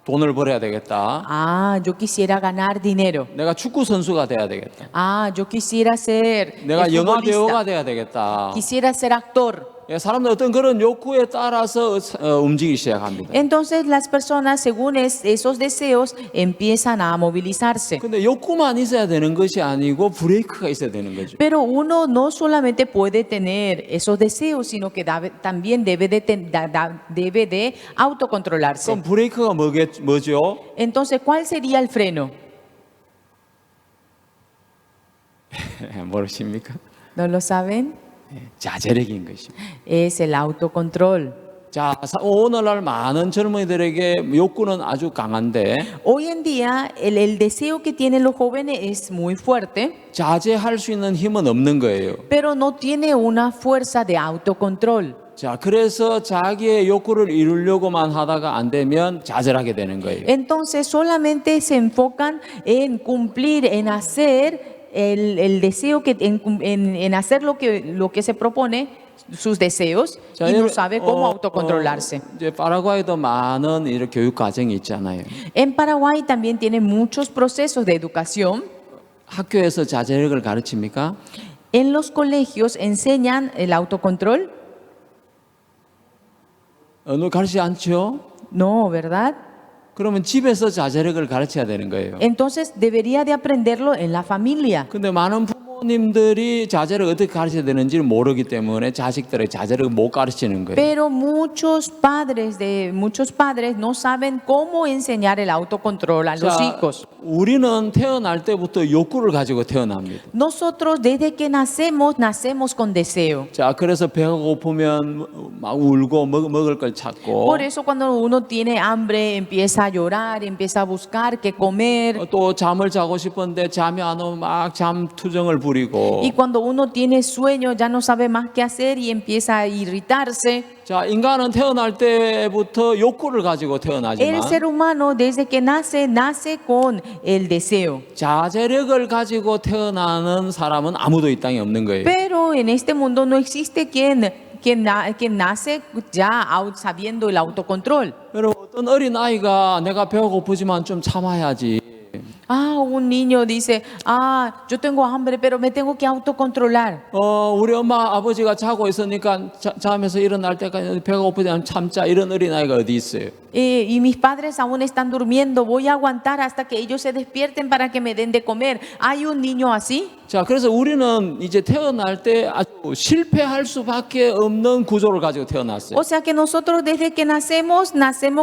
돈을 벌어야 되겠다. Ah, yo quisiera ganar dinero. 내가 축구 선수가 돼야 되겠다. Ah, yo quisiera ser 내가 영화 futbolista. 배우가 돼야 되겠다. Quisiera ser actor. 예, 사람들 어떤 그런 욕구에 따라서 움직이기 시작합니다. Entonces las personas, según esos deseos, empiezan a movilizarse. 근데 욕구만 있어야 되는 것이 아니고 브레이크가 있어야 되는 거죠. Pero uno no solamente puede tener esos deseos, sino que también debe de autocontrolarse. 그럼 브레이크가 뭐죠? Entonces, ¿cuál sería el freno? 모르십니까? ¿No lo saben? 자제력인 것입니다. Es el autocontrol. 자, 오늘날 많은 젊은이들에게 욕구는 아주 강한데 Hoy en día, el deseo que tienen los jóvenes es muy fuerte, 자제할 수 있는 힘은 없는 거예요. pero no tiene una fuerza de autocontrol. 자, 그래서 자기의 욕구를 이루려고만 하다가 안 되면 좌절하게 되는 거예요. Entonces, solamente se enfocan en cumplir, en hacer el deseo, en hacer lo que se propone, sus deseos, 자, y no 여러분, sabe cómo autocontrolarse. 이제 파라과이도 많은 이렇게 교육 과정이 있잖아요. En Paraguay también tiene muchos procesos de educación. 학교에서 자제력을 가르칩니까? En los colegios enseñan el autocontrol. 가르치지 않죠? No, ¿verdad? 그러면 집에서 자제력을 가르쳐야 되는 거예요. Entonces debería de aprenderlo en la familia. 근데 많은 부모님들이 자제를 어떻게 가르쳐야 되는지 모르기 때문에 자식들의 자제를 못 가르치는 거예요. Pero muchos padres no saben cómo enseñar el autocontrol a los hijos. 우리는 태어날 때부터 욕구를 가지고 태어납니다. Nosotros desde que nacemos con deseo. 자, 그래서 배가 고프면 막 울고 먹을 걸 찾고 Por eso cuando uno tiene hambre empieza a llorar, empieza a buscar qué comer. 또 잠을 자고 싶은데 잠이 안 오면 막 잠투정을 부리고 Y cuando uno tiene sueño ya no sabe más qué hacer y empieza a irritarse. 자, 인간은 태어날 때부터 욕구를 가지고 태어나지만 El ser humano desde que nace con el deseo. 자제력을 가지고 태어나는 사람은 아무도 이 땅에 없는 거예요. Pero en este mundo no existe quien nace ya sabiendo el autocontrol. 여러분, 어떤 어린 아이가 내가 배가 고프지만 좀 참아야지. Ah, un niño dice, yo tengo hambre, pero me tengo que autocontrolar. 우리 엄마 아버지가 자고 있으니까 잠에서 일어날 때까지 배가 고프지만 참자, 이런 어린 아이가 어디 있어요? Y mis padres aún están durmiendo, voy a aguantar hasta que ellos se despierten para que me den de comer. ¿Hay un niño así? 자, 그래서 우리는 이제 태어날 때 아주 실패할 수밖에 없는 구조를 가지고 태어났어요. O sea que nosotros desde que nacemos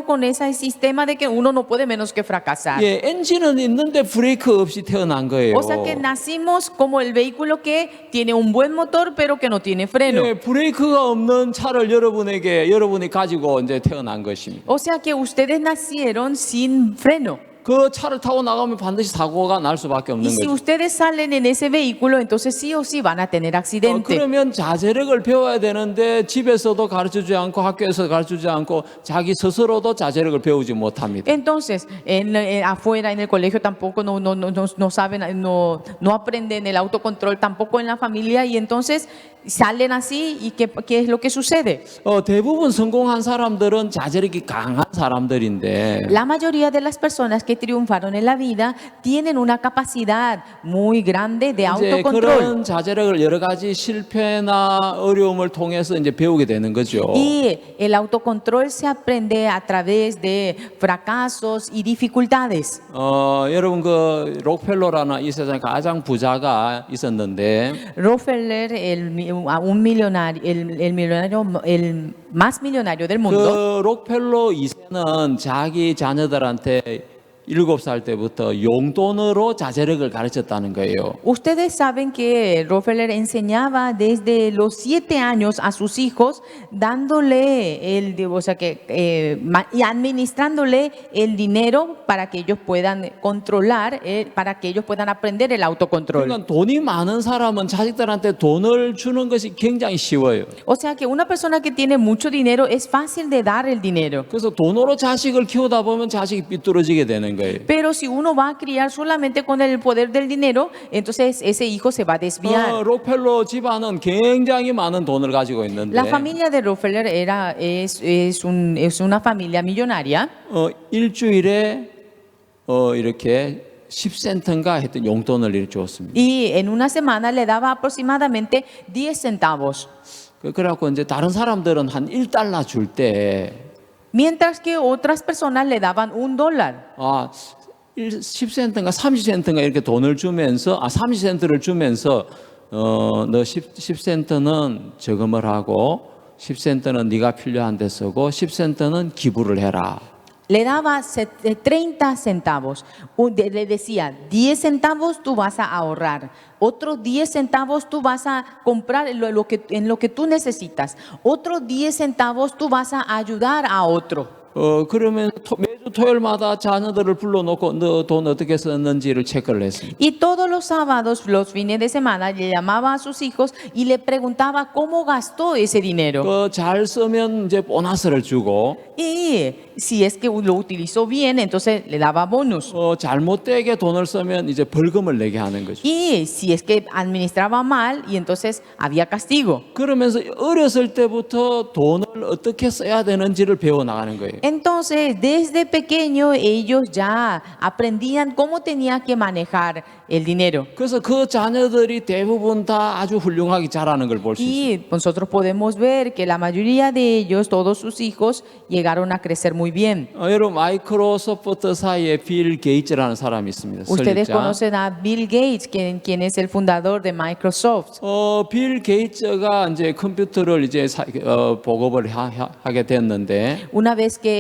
con ese sistema de que uno no puede menos que fracasar. 예, 엔진은 있는데 브레이크 없이 태어난 거예요. O sea que nacimos como el vehículo que tiene un buen motor pero que no tiene freno. 예, 브레이크가 없는 차를 여러분이 가지고 이제 태어난 것입니다. O sea que ustedes nacieron sin freno. 그 차를 타고 나가면 반드시 사고가 날 수밖에 Y 없는 si 거죠. ustedes salen en ese vehículo, entonces sí o sí van a tener accidente. 그러면 자제력을 배워야 되는데 집에서도 가르쳐주지 않고 학교에서 가르쳐주지 않고 자기 스스로도 자제력을 배우지 못합니다. Entonces, afuera en el colegio tampoco no saben, no aprenden el autocontrol, tampoco en la familia, y entonces salen así. ¿Y qué es lo que sucede? 대부분 성공한 사람들은 자제력이 강한 사람들인데 La mayoría de las personas que triunfaron en la vida tienen una capacidad muy grande de 이제 autocontrol. 그런 자제력을 여러 가지 실패나 어려움을 통해서 이제 배우게 되는 거죠. Y el autocontrol se aprende a través de fracasos y dificultades. 여러분 그 록펠러라는 이 세상에 가장 부자가 있었는데 Rockefeller, un millonario, el más millonario del mundo. 그 록펠러 2세는 자기 자녀들한테 7살 때부터 용돈으로 자제력을 가르쳤다는 거예요. Ustedes saben que Rockefeller enseñaba desde los 7 años a sus hijos, dándole o sea que y administrándole el dinero para que ellos puedan controlar, para que ellos puedan aprender el autocontrol. 그러니까 돈이 많은 사람은 자식들한테 돈을 주는 것이 굉장히 쉬워요. O sea que una persona que tiene mucho dinero es fácil de dar el dinero. 그래서 돈으로 자식을 키우다 보면 자식이 삐뚤어지게 되는 거예요. Pero si uno va a criar solamente con el poder del dinero, entonces ese hijo se va a desviar. 록펠러 집안은 굉장히 많은 돈을 가지고 있는데 La familia de Rockefeller es una familia millonaria. 일주일에 이렇게 10센트인가 했던 용돈을 이렇게 줬습니다. Y en una semana le daba aproximadamente 10 centavos. 그래갖고 이제 다른 사람들은 한 1달러 줄 때 Mientras que otras personas le daban $1. 10센트인가 30센트인가 이렇게 돈을 주면서 30센트를 주면서 너 10센트는 저금을 하고 10센트는 네가 필요한 데 쓰고 10센트는 기부를 해라. Le daba 30 centavos. Le decía, 10 centavos tú vas a ahorrar. Otros 10 centavos tú vas a comprar en lo que tú necesitas. Otros 10 centavos tú vas a ayudar a otro. 그러면 매주 토요일마다 자녀들을 불러놓고 너 돈 어떻게 썼는지를 체크를 했습니다. Y todos los sábados, los fines de semana, le llamaba a sus hijos y le preguntaba cómo gastó ese dinero. 잘 쓰면 이제 보너스를 주고 Y si es que lo utilizó bien, entonces le daba bonus. 잘못되게 돈을 쓰면 이제 벌금을 내게 하는 거죠. Y si es que administraba mal, y entonces había castigo. 그러면서 어렸을 때부터 돈을 어떻게 써야 되는지를 배워 나가는 거예요. Entonces, desde pequeño ellos ya aprendían cómo tenía que manejar el dinero. 그래서 그 자녀들이 대부분 다 아주 훌륭하게 자라는 걸 볼 수 있어요. Y nosotros podemos ver que la mayoría de ellos, todos sus hijos, llegaron a crecer muy bien. 여러분 마이크로소프트사의 빌 게이츠라는 사람이 있습니다. Ustedes 설립자. conocen a Bill Gates, quien es el fundador de Microsoft. 빌 게이츠가 이제 컴퓨터를 이제 보급을 하게 됐는데 Una vez que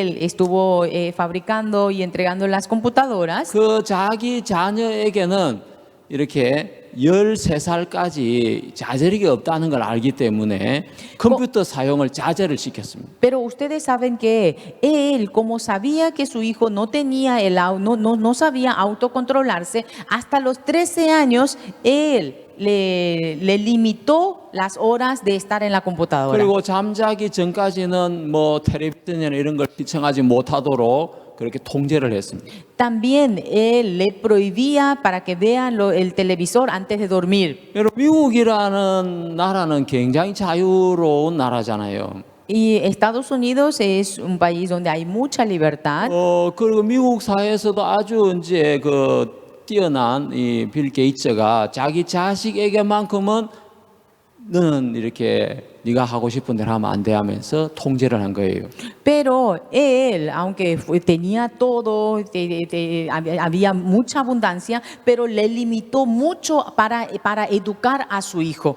él estuvo fabricando y entregando las computadoras, 그 자기 자녀에게는 이렇게 13살까지 자제력이 없다는 걸 알기 때문에 컴퓨터 사용을 자제를 시켰습니다. pero ustedes saben que él, como sabía que su hijo no tenía no sabía autocontrolarse, hasta los 13 años, él le limitó las horas de estar en la computadora. 그리고 잠자기 전까지는 뭐 텔레비전이나 이런 걸 시청하지 못하도록 그렇게 통제를 했습니다. También él le prohibía para que vean el televisor antes de dormir. 여러분 미국이라는 나라는 굉장히 자유로운 나라잖아요. Y Estados Unidos es un país donde hay mucha libertad. 그리고 미국 사회에서도 아주 이제 뛰어난 이 빌 게이츠가 자기 자식에게만큼은 너는 이렇게 네가 하고 싶은 대로 하면 안 돼 하면서 통제를 한 거예요. Pero él, aunque tenía todo, había mucha abundancia, pero le limitó mucho para educar a su hijo.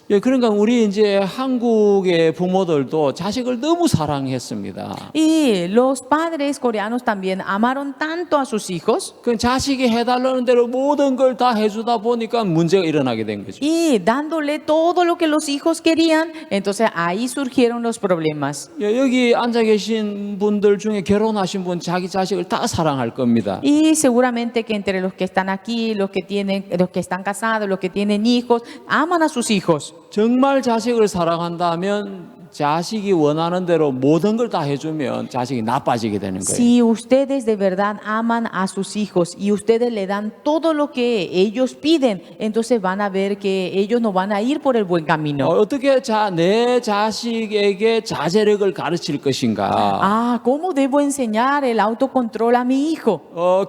예, 그러니까 우리 이제 한국의 부모들도 자식을 너무 사랑했습니다. Y los padres coreanos también amaron tanto a sus hijos. 그 자식이 해달라는 대로 모든 걸 다 해주다 보니까 문제가 일어나게 된 거죠. Y dándole todo lo que los hijos querían, entonces ahí surgieron los problemas. 예, 여기 앉아 계신 분들 중에 결혼하신 분 자기 자식을 다 사랑할 겁니다. Y seguramente que entre los que están aquí, los que están casados, los que tienen hijos, aman a sus hijos. 정말 자식을 사랑한다면 자식이 원하는 대로 모든 걸 다 해주면 자식이 나빠지게 되는 거예요. Si ustedes de verdad aman a sus hijos y ustedes le dan todo lo que ellos piden, entonces van a ver que ellos no van a ir por el buen camino. 어떻게 내 자식에게 자제력을 가르칠 것인가? ¿Cómo debo enseñar el autocontrol a mi hijo?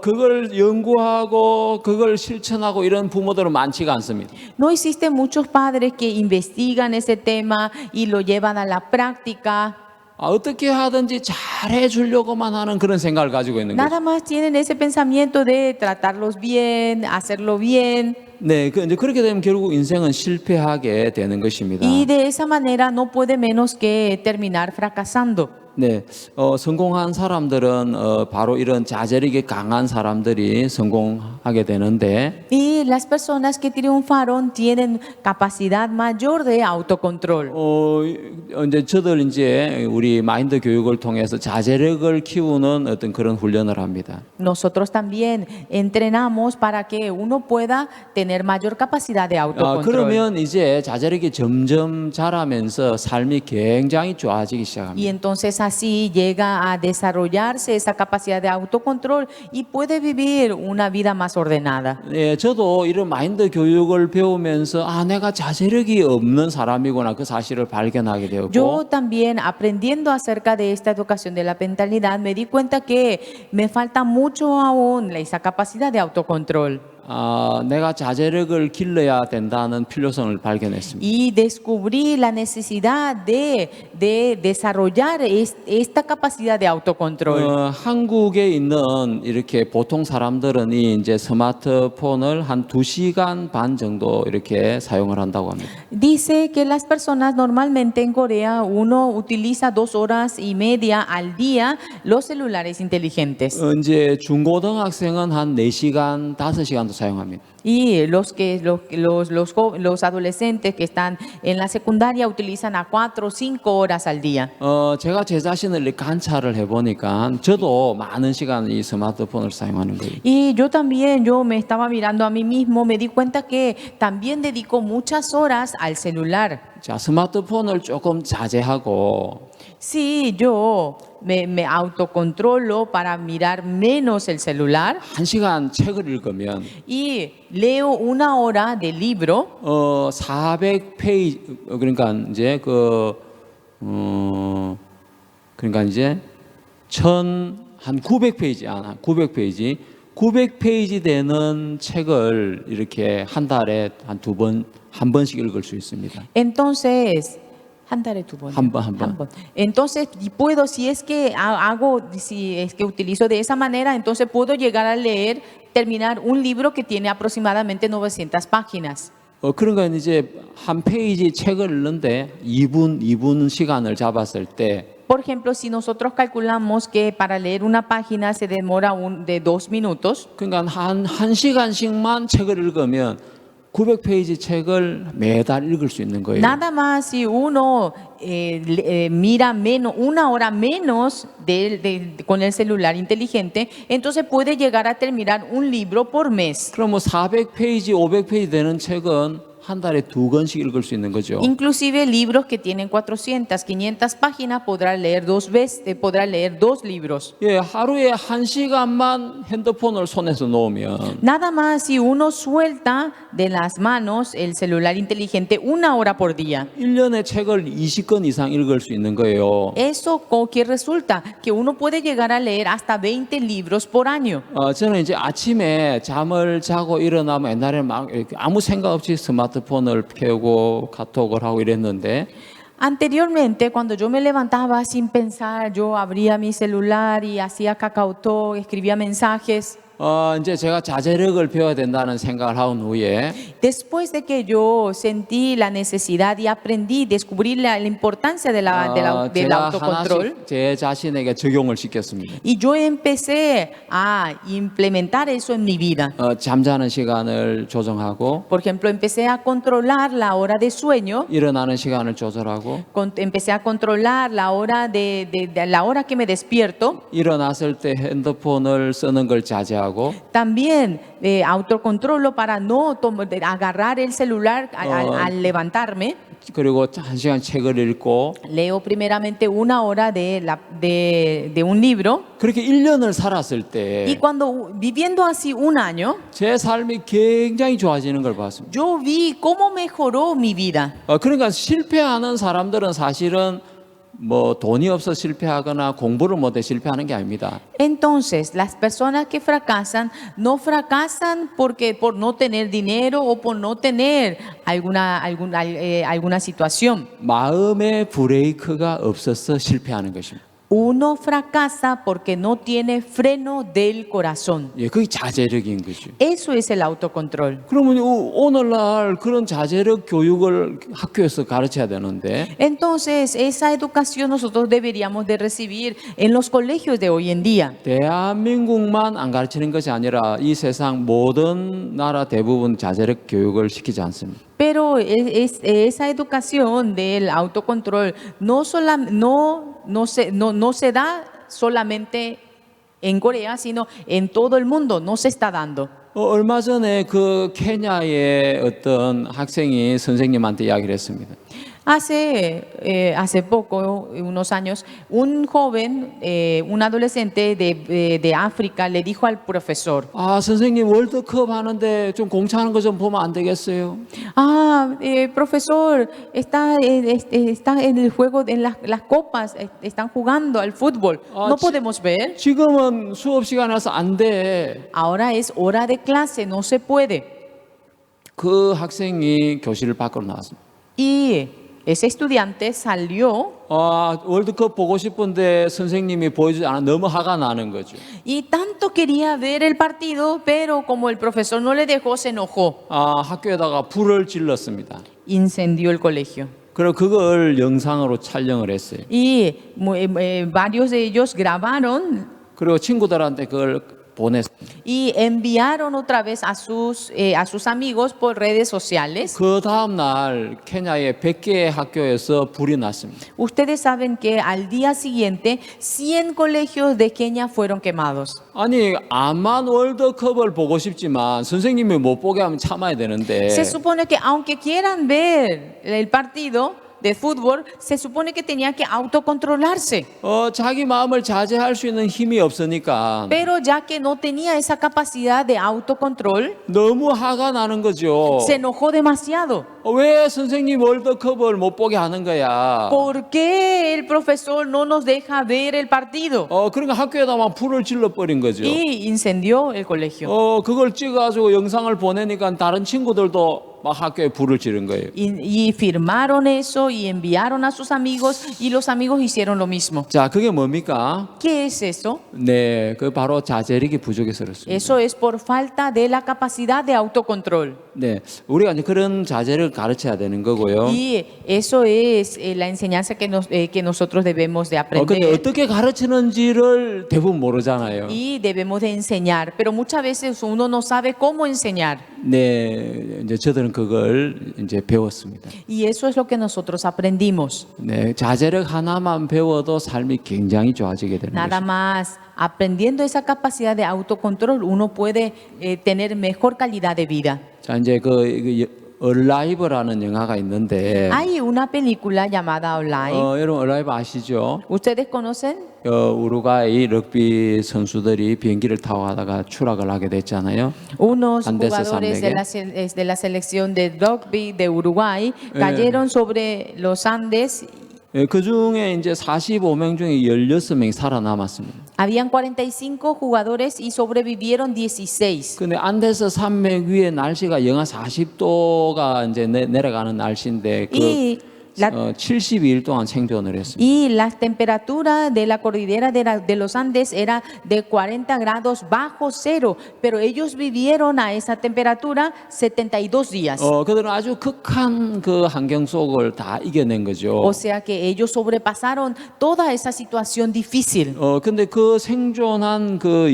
그걸 연구하고 그걸 실천하고 이런 부모들은 많지가 않습니다. No existen muchos padres que investigan ese tema y lo llevan a la práctica. 어떻게 하든지 잘해 주려고만 하는 그런 생각을 가지고 있는 거죠. Nada más tienen ese pensamiento de tratarlos bien, hacerlo bien. 네, 이제 그렇게 되면 결국 인생은 실패하게 되는 것입니다. Y de esa manera no puede menos que terminar fracasando. 네, 성공한 사람들은 바로 이런 자제력이 강한 사람들이 성공하게 되는데 Y las personas que triunfaron tienen capacidad mayor de autocontrol. 이제 저들 이제 우리 마인드 교육을 통해서 자제력을 키우는 어떤 그런 훈련을 합니다. Nosotros también entrenamos para que uno pueda tener mayor capacidad de autocontrol. 그러면 이제 자제력이 점점 자라면서 삶이 굉장히 좋아지기 Y 시작합니다. entonces así llega a desarrollarse esa capacidad de autocontrol y puede vivir una vida más ordenada. 예, 저도 이런 마인드 교육을 배우면서 내가 자제력이 없는 사람이구나 그 사실을 발견하게 되었고 Yo también aprendiendo acerca de esta educación de la mentalidad me di cuenta que me falta mucho aún esa capacidad de autocontrol. 내가 자제력을 길러야 된다는 필요성을 발견했습니다. Y descubrí la necesidad de desarrollar esta capacidad de autocontrol. 한국에 있는 이렇게 보통 사람들은 이제 스마트폰을 한 2시간 반 정도 이렇게 사용을 한다고 합니다. Dice que las personas normalmente en Corea uno utiliza 2 horas y media al día los celulares inteligentes. 이제 중고등학생은 한 4시간, 5시간도 사용합니다. Y los adolescentes que están en la secundaria utilizan a 4 o 5 horas al día. 제가 제 자신을 관찰을 해보니까 저도 많은 시간 이 스마트폰을 사용하는 거예요. Y yo me estaba mirando a mí mismo, me di cuenta que también dedico muchas horas al celular. 자, 스마트폰을 조금 자제하고 Sí, yo me autocontrolo para mirar menos el celular 1시간 책을 읽으면 y leo 1 hora de libro. 400페이지 그러니까 이제 그러니까 이제 한 900페이지 900페이지 되는 책을 이렇게 한 달에 한 번씩 읽을 수 있습니다. Entonces, 한 번. Entonces, puedo, si es que utilizo de esa manera, entonces puedo llegar a terminar un libro que tiene aproximadamente 900 páginas. 그러니까 이제 한 페이지 책을 읽는데 2분 시간을 잡았을 때 Por ejemplo, si nosotros calculamos que para leer una página se demora de 2 minutos, 그러니까 한 시간씩만 책을 읽으면 900페이지 책을 매달 읽을 수 있는 거예요. nada más si uno mira 1 hora menos con el celular inteligente, entonces puede llegar a terminar un libro por mes. 그럼 뭐 400페이지, 500페이지 되는 책은 한 달에 2권씩 읽을 수 있는 거죠. Inclusive libros que tienen 400, 500 páginas podrá leer 2 veces, podrá leer 2 libros. 예, 하루에 1시간만 핸드폰을 손에서 놓으면 Nada más si uno suelta de las manos el celular inteligente 1 hora por día. 1년에 책을 20권 이상 읽을 수 있는 거예요. Eso que resulta que uno puede llegar a leer hasta 20 libros por año. 저는 이제 아침에 잠을 자고 일어나면 옛날에 막 이렇게 아무 생각 없이 스마트폰을 켜고 카톡을 하고 이랬는데 Anteriormente, cuando yo me levantaba sin pensar, yo abría mi celular y hacía KakaoTalk, escribía mensajes. 이제 제가 자제력을 배워야 된다는 생각을 한 후에 Después de que yo sentí la necesidad y aprendí, descubrí la importancia del 제가 autocontrol. 하나씩 제 자신에게 적용을 시켰습니다. Y yo empecé a implementar eso en mi vida. 잠자는 시간을 조정하고 Por ejemplo, empecé a controlar la hora de sueño, 일어나는 시간을 조절하고 empecé a controlar la hora de la hora que me despierto. 일어났을 때 핸드폰을 쓰는 걸 자제하고 También autocontrolo para no agarrar el celular al levantarme. 그리고 1시간 책을 읽고 Leo primeramente 1 hora de un libro. 그렇게 1년을 살았을 때 Y cuando viviendo así 1 año, 제 삶이 굉장히 좋아지는 걸 봤습니다. yo vi cómo mejoró mi vida. 그러니까 실패하는 사람들은 사실은 뭐 돈이 없어 실패하거나 공부를 못해 실패하는 게 아닙니다. Entonces, las personas que fracasan no fracasan por no tener dinero o por no tener alguna situación. 마음의 브레이크가 없어서 실패하는 것입니다. uno fracasa porque no tiene freno del corazón. 예, 그게 자제력인 거죠. Eso es el autocontrol. 그러면 오늘날 그런 자제력 교육을 학교에서 가르쳐야 되는데 Entonces, esa educación nosotros deberíamos de recibir en los colegios de hoy en día. 대한민국만 안 가르치는 것이 아니라 이 세상 모든 나라 대부분 자제력 교육을 시키지 않습니다. Pero esa educación del autocontrol no se da solamente en Corea, sino en todo el mundo, no se está dando. 얼마 전에 그 케냐의 어떤 학생이 선생님한테 이야기를 했습니다. Hace poco, unos años, un joven, un adolescente de África le dijo al profesor, 아, 선생님 월드컵 하는데 좀 공차하는 거 좀 보면 안 되겠어요? profesor, está en el juego, en las copas, están jugando al fútbol, ¿no podemos ver? 지금은 수업 시간이라서 안 돼. Ahora es hora de clase, no se puede. 그 학생이 교실을 밖으로 나왔습니다. Y ese estudiante salió 아, 월드컵 보고 싶은데 선생님이 보여주지 않아 너무 화가 나는 거죠. y tanto quería ver el partido, pero como el profesor no le dejó, se enojó. 아, 학교에다가 불을 질렀습니다. Incendió el colegio. 그리고 그걸 영상으로 촬영을 했어요. Y varios de ellos grabaron 그리고 친구들한테 그걸 보냈어요. y enviaron otra vez a sus amigos por redes sociales. 그 다음 날 케냐의 100개의 학교에서 불이 났습니다. Ustedes saben que al día siguiente 100 colegios de Kenia fueron quemados. 아니, 암만 월드컵을 보고 싶지만 선생님이 못 보게 하면 참아야 되는데 Se supone que aunque quieran ver el partido de fútbol, se supone que tenía que autocontrolarse. 자기 마음을 자제할 수 있는 힘이 없으니까 Pero ya que no tenía esa capacidad de autocontrol, 너무 화가 나는 거죠. se enojó demasiado. 왜 선생님 월드컵을 못 보게 하는 거야? ¿Por qué el profesor no nos deja ver el partido? 그러니까 학교에다 막 불을 질러버린 거죠. Y incendió el colegio. 그걸 찍어가지고 영상을 보내니까 다른 친구들도 막 학교에 불을 지른 거예요. Y firmaron eso y enviaron a sus amigos y los amigos hicieron lo mismo. 자, 그게 뭡니까? ¿Qué es eso? 네, 그 바로 자제력이 부족해서 그렇습니다. Eso es por falta de la capacidad de autocontrol. 네, 우리가 이제 그런 자제를 가르쳐야 되는 거고요. Y eso es la enseñanza que nosotros debemos de 근데 aprender. 어떻게 가르치는지를 대부분 모르잖아요. Y debemos de enseñar, pero muchas veces uno no sabe cómo enseñar. 네, 이제 저들은 그걸 이제 배웠습니다. Y eso es lo que nosotros aprendimos. 네, 자제력 하나만 배워도 삶이 굉장히 좋아지게 되는 Nada 것입니다. más aprendiendo esa capacidad de autocontrol, uno puede tener mejor calidad de vida. 자, 이제 그 얼라이브라는 영화가 있는데 Hay una película llamada Online. 여러분 얼라이브 아시죠? ¿Ustedes conocen? 우루과이 럭비 선수들이 비행기를 타고 가다가 추락을 하게 됐잖아요. Unos Andes jugadores San de la selección de rugby de Uruguay cayeron sobre los Andes. 그 중에 이제 45명 중에 16명이 살아남았습니다. Habían 45 jugadores y sobrevivieron 16. 근데 안데스 산맥 위에 날씨가 영하 40도가 이제 내려가는 날씨인데 Y 72일 동안 생존을 했습니다. Y la temperatura de la cordillera de los Andes era de 40 grados bajo cero, pero ellos vivieron a esa temperatura 72 días. 그들은 아주 극한 그 환경 속을 다 이겨낸 거죠. O sea que ellos sobrepasaron toda esa situación difícil. 근데 그 생존한 그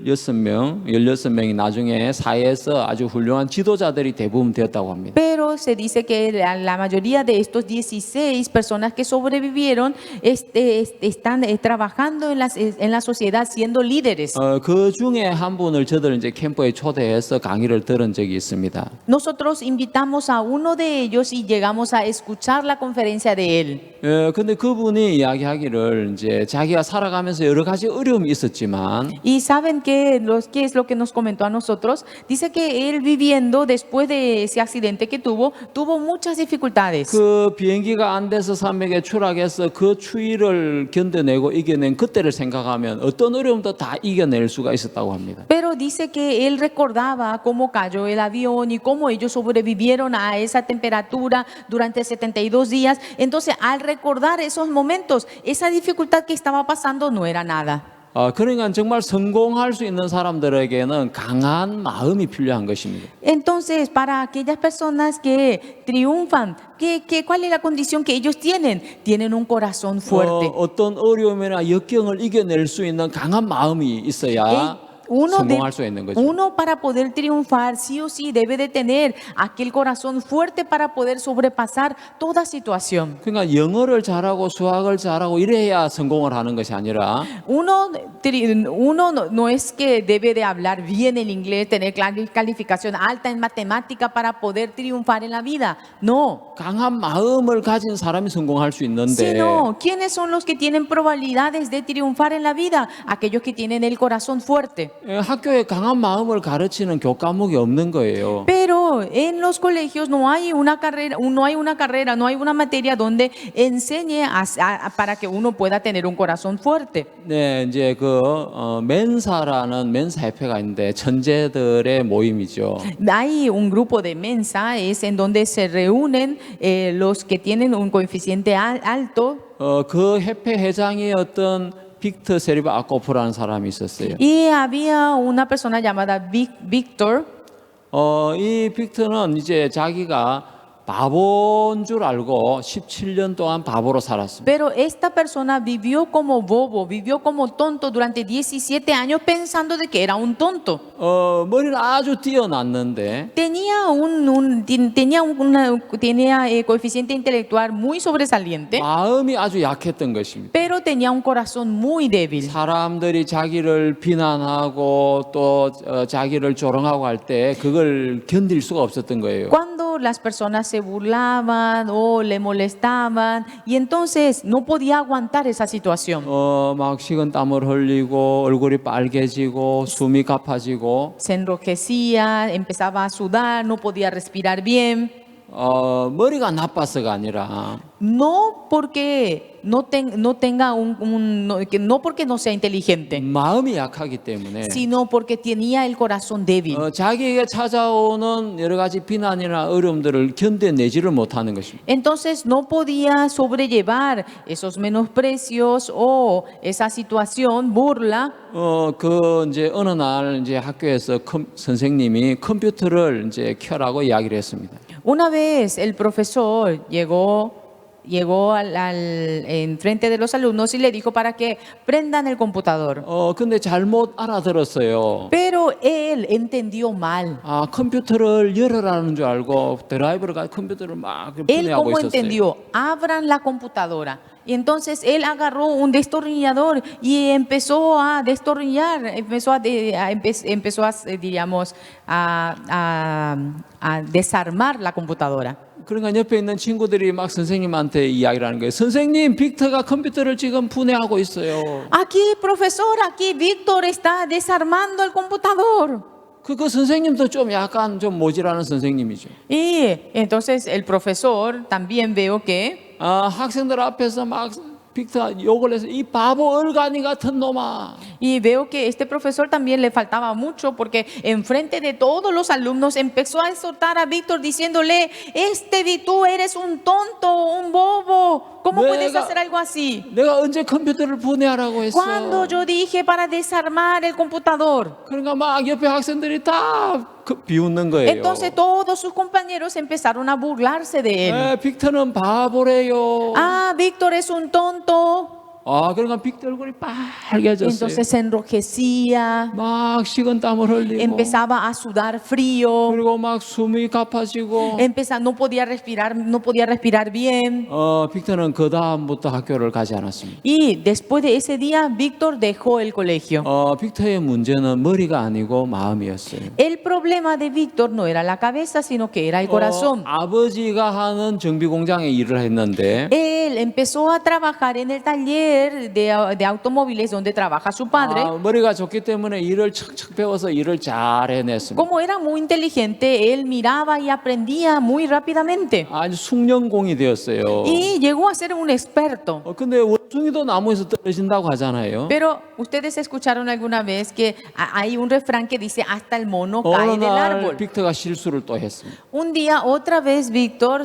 16명이 나중에 사회에서 아주 훌륭한 지도자들이 대부분 되었다고 합니다. Pero se dice que la mayoría de estos 16 personas que sobrevivieron están trabajando en la sociedad siendo líderes. 그 중에 한 분을 저들 이제 캠프에 초대해서 강의를 들은 적이 있습니다. Nosotros invitamos a uno de ellos y llegamos a escuchar la conferencia de él. 근데 그분이 이야기하기를 이제 자기가 살아가면서 여러 가지 어려움이 있었지만 Y saben qué es lo que nos comentó a nosotros. Dice que él viviendo después de ese accidente que tuvo muchas dificultades. 그 비행기가 안데스 산맥에 추락해서 그 추위를 견뎌내고 이겨낸 그때를 생각하면 어떤 어려움도 다 이겨낼 수가 있었다고 합니다. Pero dice que él recordaba cómo cayó el avión y cómo ellos sobrevivieron a esa temperatura durante 72 días. Entonces, al recordar esos momentos. Esa dificultad que estaba pasando no era nada. 그러니까 정말 성공할 수 있는 사람들에게는 강한 마음이 필요한 것입니다. Entonces, para aquellas personas que triunfan, ¿cuál es la condición que ellos tienen? Tienen un corazón fuerte. 어떤 어려움이나 역경을 이겨낼 수 있는 강한 마음이 있어야 성공할 수 있는 거죠. Uno para poder triunfar sí o sí debe de tener aquel corazón fuerte para poder sobrepasar toda situación. 그러니까 영어를 잘하고 수학을 잘하고 이래야 성공을 하는 것이 아니라 Uno no es que debe de hablar bien el inglés, tener calificación alta en matemática para poder triunfar en la vida. No. 강한 마음을 가진 사람이 성공할 수 있는데 Sino, ¿quiénes son los que tienen probabilidades de triunfar en la vida? Aquellos que tienen el corazón fuerte. 학교에 강한 마음을 가르치는 교과목이 없는 거예요. Pero en los colegios no hay una carrera, no hay una materia donde enseñe para que uno pueda tener un corazón fuerte. 네, 이제 멘사라는 멘사협회가 있는데 천재들의 모임이죠. Hay un grupo de mensa, es en donde se reúnen los que tienen un coeficiente alto. 그 협회 회장이었던 빅터 세리바 아코프라는 사람이 있었어요. Y había una persona llamada Víctor. 이 빅터는 이제 자기가 바보인 줄 알고 17년 동안 바보로 살았습니다. Pero esta persona vivió como bobo, vivió como tonto durante 17 años pensando de que era un tonto. 머리는 아주 뛰어났는데 tenía coeficiente intelectual muy sobresaliente, 마음이 아주 약했던 것입니다. pero tenía un corazón muy débil. 사람들이 자기를 비난하고 또 자기를 조롱하고 할 때 그걸 견딜 수가 없었던 거예요. Cuando las personas se burlaban o le molestaban, y entonces no podía aguantar esa situación. 막 식은땀을 흘리고 얼굴이 빨개지고 숨이 가빠지고 Se enrojecía, empezaba a sudar, no podía respirar bien. 머리가 나빠서가 아니라 No porque no porque no sea inteligente, 마음이 약하기 때문에 sino porque tenía el corazón débil. 자기에게 찾아오는 여러 가지 비난이나 어려움들을 견뎌내지를 못하는 것입니다. Entonces no podía sobrellevar esos menosprecios o esa situación, burla. 이제 어느 날 이제 학교에서 선생님이 컴퓨터를 이제 켜라고 이야기를 했습니다. Una vez el profesor llegó en frente de los alumnos y le dijo para que prendan el computador. 근데 잘못 알아들었어요. Pero él entendió mal. 컴퓨터를 열어라는 줄 알고 드라이버를 가지고 컴퓨터를 막 Él 분해하고 como 있었어요. entendió, abran la computadora. Y entonces él agarró un destornillador y empezó a destornillar, diríamos, a desarmar la computadora. 그러니까 옆에 있는 친구들이 막 선생님한테 이야기를 하는 거예요. 선생님, 빅터가 컴퓨터를 지금 분해하고 있어요. Aquí, profesor, aquí Víctor está desarmando el computador. 그 선생님도 좀 약간 좀 모질하는 선생님이죠. Y entonces el profesor también veo que 학생들 앞에서 막 빅터 욕을 해서 이 바보 얼간이 같은 놈아. Y veo que este profesor también le faltaba mucho porque enfrente de todos los alumnos empezó a exhortar a Víctor diciéndole, tú eres un tonto, un bobo, ¿cómo puedes hacer algo así? 내가 언제 컴퓨터를 분해하라고 했어? Cuando yo dije para desarmar el computador. 그러니까 막 옆에 학생들이 다 비웃는 거예요. Entonces todos sus compañeros empezaron a burlarse de él. 빅터는 바보래요. Víctor es un tonto. 그러니까 빅터 얼굴이 빨개졌어요. Entonces se enrojecía, 막 식은땀을 흘리고 empezaba a sudar frío, 그리고 막 숨이 가빠지고 no podía respirar bien. 빅터는 그 다음부터 학교를 가지 않았습니다. Y después de ese día, Víctor dejó el colegio. 빅터의 문제는 머리가 아니고 마음이었어요. El problema de Víctor no era la cabeza, sino que era el corazón. 아버지가 하는 정비 공장에 일을 했는데 Él empezó a trabajar en el taller de automóviles donde trabaja su padre. 머리가 좋기 때문에 일을 척척 배워서 일을 잘 해냈습니다. Como era muy inteligente, él miraba y aprendía muy rápidamente. 아주 숙련공이 되었어요. Y llegó a ser un experto. 근데 원숭이도 나무에서 떨어진다고 하잖아요. Pero ustedes escucharon alguna vez que hay un refrán que dice hasta el mono 어느 cae del 날 árbol. 빅터가 실수를 또 했습니다. Un día otra vez Víctor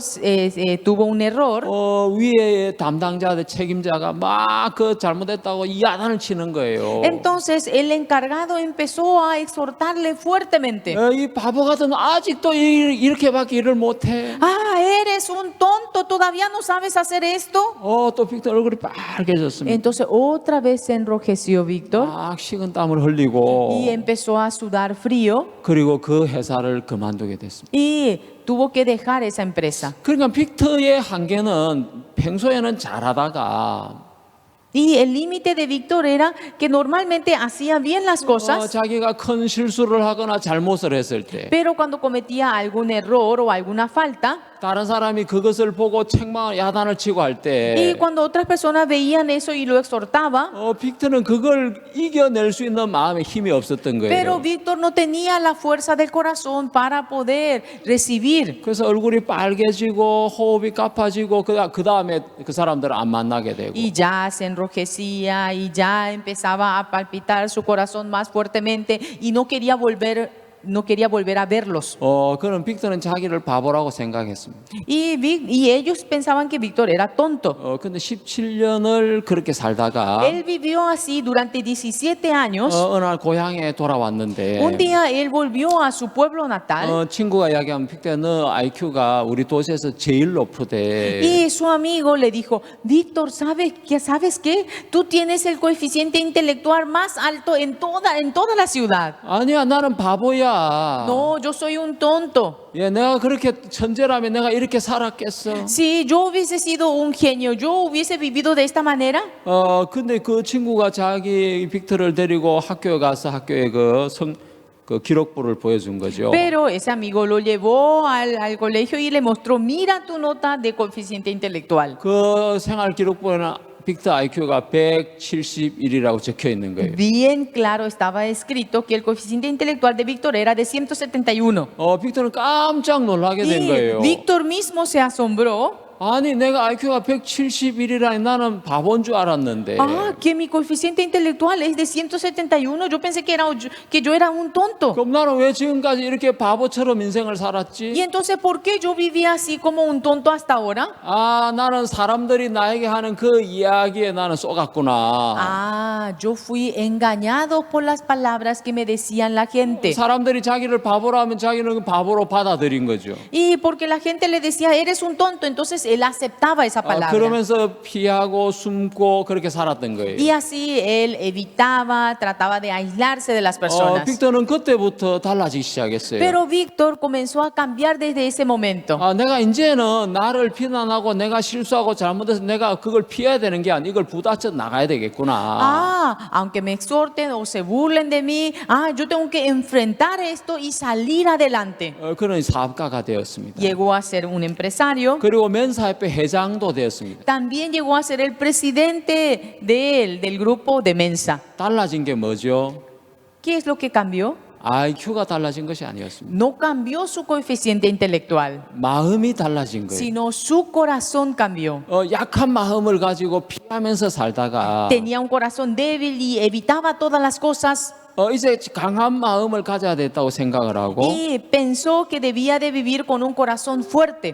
tuvo un error. 위에 담당자들 책임자가 막 그 잘못했다고 야단을 치는 거예요. Entonces el encargado empezó a exhortarle fuertemente. 이 바보 같은 아직도 이렇게밖에 일을 못해. Ah, eres un tonto, todavía no sabes hacer esto. 또 빅터 얼굴이 빨개졌습니다. Entonces otra vez se enrojeció Víctor 막 식은땀을 흘리고 y empezó a sudar frío 그리고 그 회사를 그만두게 됐습니다. y tuvo que dejar esa empresa. 그러니까 빅터의 한계는 평소에는 잘하다가 Y el límite de Víctor era que normalmente hacía bien las cosas, 자기가 큰 실수를 하거나 잘못을 했을 때 pero cuando cometía algún error o alguna falta, 다른 사람이 그것을 보고 책망 야단을 치고 할 y 때 cuando otras personas veían eso y lo exhortaba, 빅터는 그걸 이겨낼 수 있는 마음에 힘이 없었던 pero 거예요. Víctor no tenía la fuerza del corazón para poder recibir. 그래서 얼굴이 빨개지고 호흡이 가빠지고 그 다음에 그 사람들을 안 만나게 되고 Y ya se enrojecía y ya empezaba a palpitar su corazón más fuertemente y no quería volver a verlos. 그런 빅터는 자기를 바보라고 생각했습니다. Y ellos pensaban que Víctor era tonto. 근데 17년을 그렇게 살다가 Él vivió así durante 17 años. 어느 날 고향에 돌아왔는데 Un día él volvió a su pueblo natal 친구가 이야기하면 빅터 너 IQ가 우리 도시에서 제일 높대. y su amigo le dijo, Víctor, ¿sabes qué? Tú tienes el coeficiente intelectual más alto en toda la ciudad. 아니야 나는 바보야. No, yo soy un tonto. 내가 그렇게 천재라면 내가 이렇게 살았겠어. Si yo hubiese sido un genio, yo hubiese vivido de esta manera. 근데 그 친구가 자기 빅터를 데리고 학교에 가서 학교에 그 기록부를 보여준 거죠. Pero ese amigo lo llevó al colegio y le mostró, mira tu nota de coeficiente intelectual. 그 생활 기록부에는 빅터 IQ가 171이라고 적혀 있는 거예요. Bien claro estaba escrito que el coeficiente intelectual de Víctor era de 171. 빅터는 깜짝 놀라게 된 Y 거예요. Víctor mismo se asombró. 아니 내가 IQ가 171이라니 나는 바본 줄 알았는데. Ah, que mi coeficiente intelectual es de 171. Yo pensé que yo era un tonto. 그럼 나는 왜 지금까지 이렇게 바보처럼 인생을 살았지? Y entonces, ¿por qué yo vivía así como un tonto hasta ahora? 나는 사람들이 나에게 하는 그 이야기에 나는 쏘갔구나. Ah, yo fui engañado por las palabras que me decían la gente. 사람들이 자기를 바보로 하면 자기는 바보로 받아들인 거죠. Y porque la gente le decía, eres un tonto, entonces él aceptaba esa palabra. 그러면서 피하고 숨고 그렇게 살았던 거예요. Y así él evitaba, trataba de aislarse de las personas. 빅터는 그때부터 달라지기 시작했어요. Pero Víctor comenzó a cambiar desde ese momento. 내가 이제는 나를 비난하고 내가 실수하고 잘못해서 내가 그걸 피해야 되는 게 아니라 이걸 부딪혀 나가야 되겠구나. Aunque me exhorten o se burlen de mí, yo tengo que enfrentar esto y salir adelante. 그런 사업가가 되었습니다. Llegó a ser un empresario. 그리고 men사협회 회장도 되었습니다. También llegó a ser el presidente del grupo de Mensa. 달라진 게 뭐죠? ¿Qué es lo que cambió? IQ가 달라진 것이 아니었습니다. No cambió su coeficiente intelectual, 마음이 달라진 거예요. sino su corazón cambió. 약한 마음을 가지고 피하면서 살다가 Tenía un corazón débil y evitaba todas las cosas. 이제 강한 마음을 가져야 됐다고 생각을 하고 Y pensó que debía de vivir con un corazón fuerte.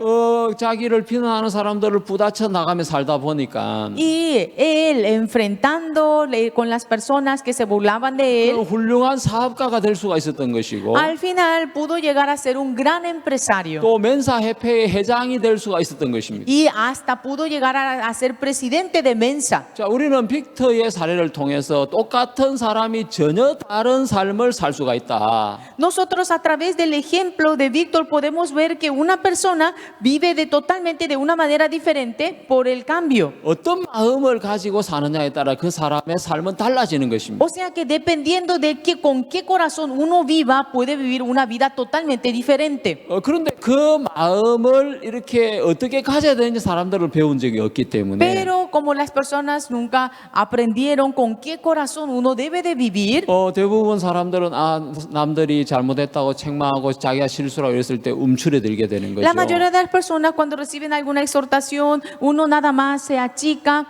자기를 비난하는 사람들을 부딪혀 나가며 살다 보니까 Y él, enfrentándole con las personas que se burlaban de él, 훌륭한 사업가가 될 수가 있었던 것이고 al final pudo llegar a ser un gran empresario. 또 men사협회의 회장이 될 수가 있었던 것입니다. Y hasta pudo llegar a ser presidente de Mensa. 자, 우리는 빅터의 사례를 통해서 똑같은 사람이 전혀 다른 삶을 살 수가 있다. Nosotros a través del ejemplo de Víctor podemos ver que una persona vive totalmente de una manera diferente por el cambio. 어떤 마음을 가지고 사느냐에 따라 그 사람의 삶은 달라지는 것입니다. O sea que dependiendo de con qué corazón uno viva, puede vivir una vida totalmente diferente. 그런데 그 마음을 이렇게 어떻게 가져야 되는지 사람들을 배운 적이 없기 때문에 Pero como las personas nunca aprendieron con qué corazón uno debe de vivir, 대부분 사람들은 남들이 잘못했다고 책망하고 자기가 실수라고 이랬을 때 움츠러들게 되는 거죠. la mayoría de las personas cuando reciben alguna exhortación, uno nada más se achica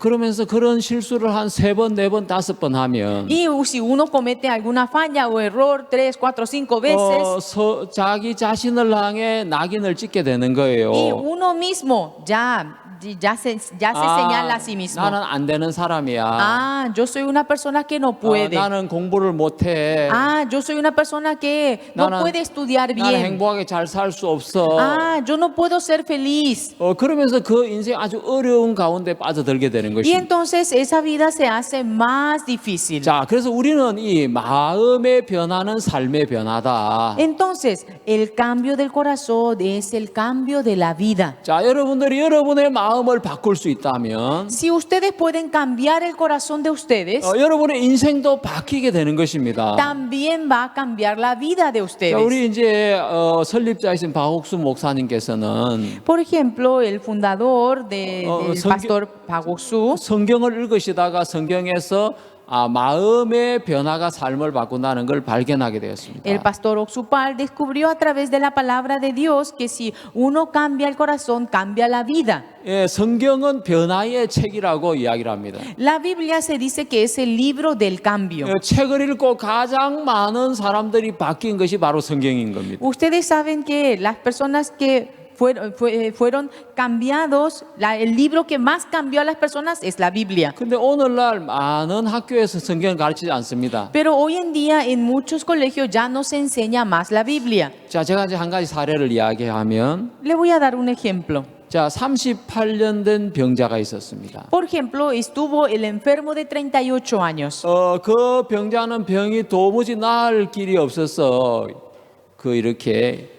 그러면서 그런 실수를 한 3번, 4번, 5번 하면 Y si uno comete alguna falla o error 3, 4, 5 veces, 자기 자신을 향해 낙인을 찍게 되는 거예요. y uno mismo ya se señala a sí mismo. 나는 안 되는 사람이야. Ah, yo soy una persona que no puede. 나는 공부를 못해. Ah, yo soy una persona que no 나는- puede estudiar 나는 bien. 행복하게 잘 살 수 없어. Ah, yo no puedo ser feliz. 그러면서 그 인생 아주 어려운 가운데 빠져들게 되는 Y 것입니다. entonces esa vida se hace más difícil. 자, 그래서 우리는 이 마음의 변화는 삶의 변화다. Entonces, el cambio del corazón es el cambio de la vida. 자, 여러분들이 여러분의 마음을 바꿀 수 있다면 Si ustedes pueden cambiar el corazón de ustedes, 여러분의 인생도 바뀌게 되는 것입니다. también va a cambiar la vida de 자, ustedes. 우리 이제 설립자이신 박옥수 목사님께서는 Por ejemplo, el fundador del 성경- pastor Pagoksu, 성경을 읽으시다가 성경에서 마음의 변화가 삶을 바꾼다는 걸 발견하게 되었습니다. el pastor Oxupal descubrió a través de la palabra de Dios que si uno cambia el corazón, cambia la vida. 예, 성경은 변화의 책이라고 이야기를 합니다. La Biblia se dice que es el libro del cambio. 책을 읽고 가장 많은 사람들이 바뀐 것이 바로 성경인 겁니다. Ustedes saben que las personas que fueron cambiados, el libro que más cambió a las personas es la Biblia. 근데 오늘날 많은 학교에서 성경을 가르치지 않습니다. Pero hoy en día en muchos colegios ya no se enseña más la Biblia. 자, 제가 이제 한 가지 사례를 이야기하면 Le voy a dar un ejemplo. 자, 38년 된 병자가 있었습니다. Por ejemplo, estuvo el enfermo de 38 años. 그 병자는 병이 도무지 나을 길이 없어서 그 이렇게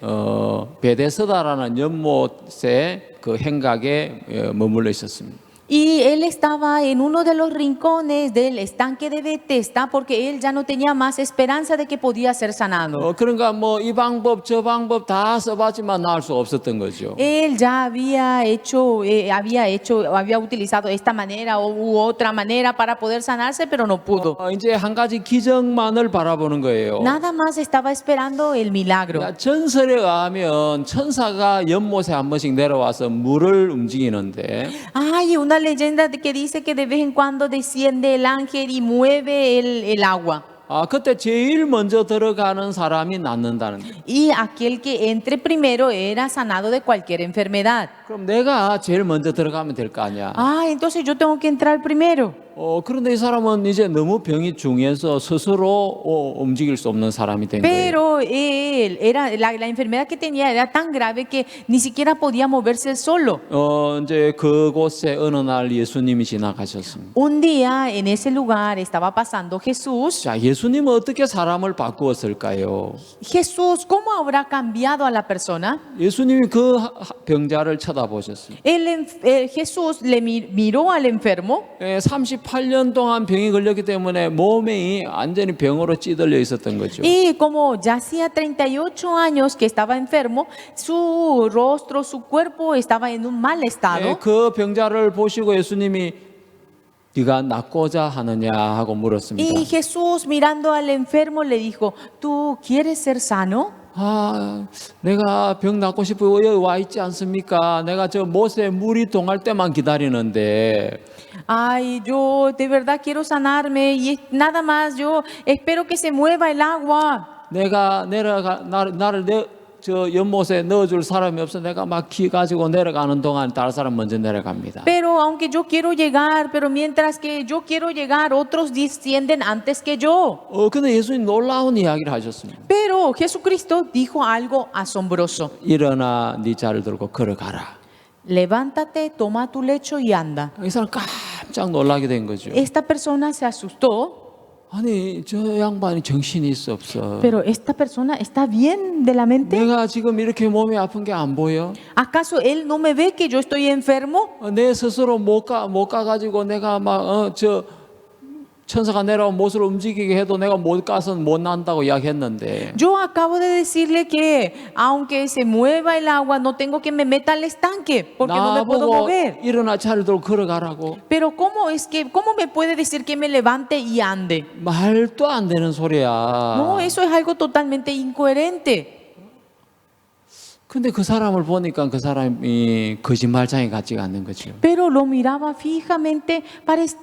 베데스다라는 연못의 그 행각에 머물러 있었습니다. Y él estaba en uno de los rincones del estanque de Bethesda porque él ya no tenía más esperanza de que podía ser sanado. 그러니까 뭐 이 방법 저 방법 다 써봤지만 나을 수 없었던 거죠. Él ya había utilizado esta manera u otra manera para poder sanarse, pero no pudo. 이제 한 가지 기적만을 바라보는 거예요. Nada más estaba esperando el milagro. 야, 전설에 의하면 천사가 연못에 한 번씩 내려와서 물을 움직이는데 Hay una leyenda que dice que de vez en cuando desciende el ángel y mueve el agua. 그때 제일 먼저 들어가는 사람이 낫는다는 거예요. Y aquel que entre primero era sanado de cualquier enfermedad. 그럼 내가 제일 먼저 들어가면 될 거 아니야. Ah, entonces yo tengo que entrar primero. 그런데 이 사람은 이제 너무 병이 중해서 스스로 움직일 수 없는 사람이 된 거예요. Pero él la enfermedad que tenía era tan grave que ni siquiera podía moverse solo. 이제 그곳에 어느 날 예수님이 지나가셨습니다. Un día en ese lugar estaba pasando Jesús. 자, 예수님은 어떻게 사람을 바꾸었을까요? Jesús, ¿cómo habrá cambiado a la persona? 예수님이 그 병자를 쳐다보셨습니다. Jesús le miró al enfermo. 38년 동안 병이 걸렸기 때문에 몸이 완전히 병으로 찌들려 있었던 거죠. Y como ya hacía 38 años que estaba enfermo, su rostro, su cuerpo estaba en un mal estado. 그 병자를 보시고 예수님이 네가 낫고자 하느냐 하고 물었습니다. Y Jesús mirando al enfermo le dijo, ¿tú quieres ser sano? 내가 병 낫고 싶어 여기 와 있지 않습니까? 내가 저 못에 물이 동할 때만 기다리는데. Ay, yo de verdad quiero sanarme y nada más yo espero que se mueva el agua. 내가 나를 저 연못에 넣어줄 사람이 없어 내가 막 기 가지고 내려가는 동안 다른 사람 먼저 내려갑니다. Pero aunque yo quiero llegar, pero mientras que yo quiero llegar, otros descienden antes que yo. 근데 예수님 놀라운 이야기를 하셨습니다. Pero Jesucristo dijo algo asombroso. 일어나 네 자를 들고 걸어가라. Levántate, toma tu lecho y anda. 이 사람 깜짝 놀라게 된 거죠. Esta persona se asustó. 아니 저 양반이 정신이 있어 없어. Pero esta persona está bien de la mente. 내가 지금 이렇게 몸이 아픈 게 안 보여? ¿Acaso él no me ve que yo estoy enfermo? 내 스스로 못 가가지고 내가 저 천사가 내려온 못을 움직이게 해도 내가 못 가서 못 난다고 이야기했는데. Yo acabo de decirle que aunque se mueva el agua, no tengo que me meta al estanque porque no me puedo 나보고 mover. 일어나 차를 들고 걸어가라고. Pero ¿cómo me puede decir que me levante y ande? 말도 안 되는 소리야. No, eso es algo totalmente incoherente. 근데 그 사람을 보니까 그 사람이 거짓말장애 같지가 않는 거죠. Pero lo miraba fijamente,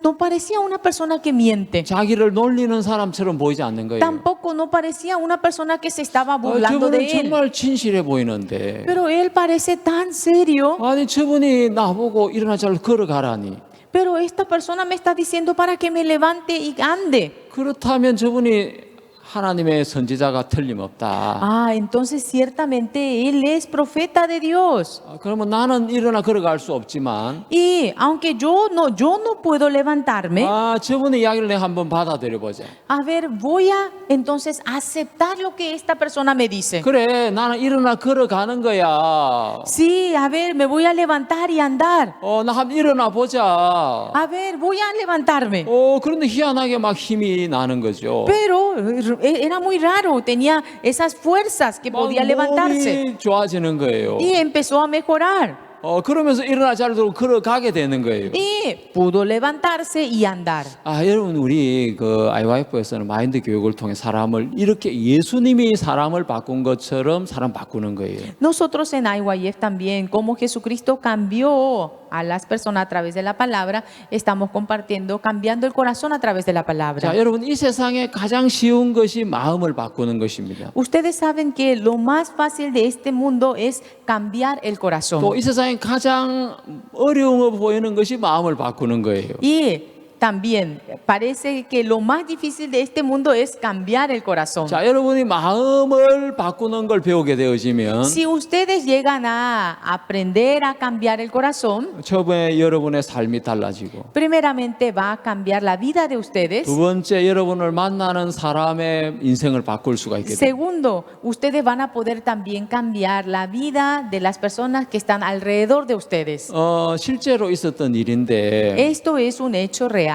no parecía una persona que miente. 자기를 놀리는 사람처럼 보이지 않는 거예요. Tampoco no parecía una persona que se estaba burlando 저분은 de él. 정말 진실해 보이는데. Pero él parece tan serio. 아니 저분이 나보고 일어나 잘 걸어가라니. Pero esta persona me está diciendo para que me levante y ande. 그렇다면 저분이 하나님의 선지자가 틀림없다. Ah, entonces ciertamente él es profeta de Dios. 그러면 나는 일어나 걸어갈 수 없지만 Y aunque yo no puedo levantarme, 저분의 이야기를 내가 한번 받아들여 보자. a ver, voy a entonces aceptar lo que esta persona me dice. 그래, 나는 일어나 걸어가는 거야. Sí, a ver, me voy a levantar y andar. 나 한번 일어나 보자. A ver, voy a levantarme. 그런데 희한하게 막 힘이 나는 거죠. Pero era muy raro, tenía esas fuerzas que 막 podía levantarse. 몸이 좋아지는 거예요. Y empezó a mejorar. 그러면서 일어나 자리로 걸어가게 되는 거예요. Y pudo levantarse y andar. 여러분 우리 그 IYF에서는 마인드 교육을 통해 사람을 이렇게 예수님이 사람을 바꾼 것처럼 사람 바꾸는 거예요. Nosotros en IYF también, como Jesucristo cambió a las personas a través de la palabra, estamos compartiendo, cambiando el corazón a través de la palabra. 자, 여러분 이 세상에 가장 쉬운 것이 마음을 바꾸는 것입니다. Ustedes saben que lo más fácil de este mundo es cambiar el corazón. 또 이 세상에 가장 어려워 보이는 것이 마음을 바꾸는 거예요. Y también parece que lo más difícil de este mundo es cambiar el corazón. 자, 여러분이 마음을 바꾸는 걸 배우게 되어지면 Si ustedes llegan a aprender a cambiar el corazón, 처음에 여러분의 삶이 달라지고 primeramente va a cambiar la vida de ustedes. 두 번째 여러분을 만나는 사람의 인생을 바꿀 수가 있게 돼요. Segundo, ustedes van a poder también cambiar la vida de las personas que están alrededor de ustedes. 실제로 있었던 일인데 Esto es un hecho real.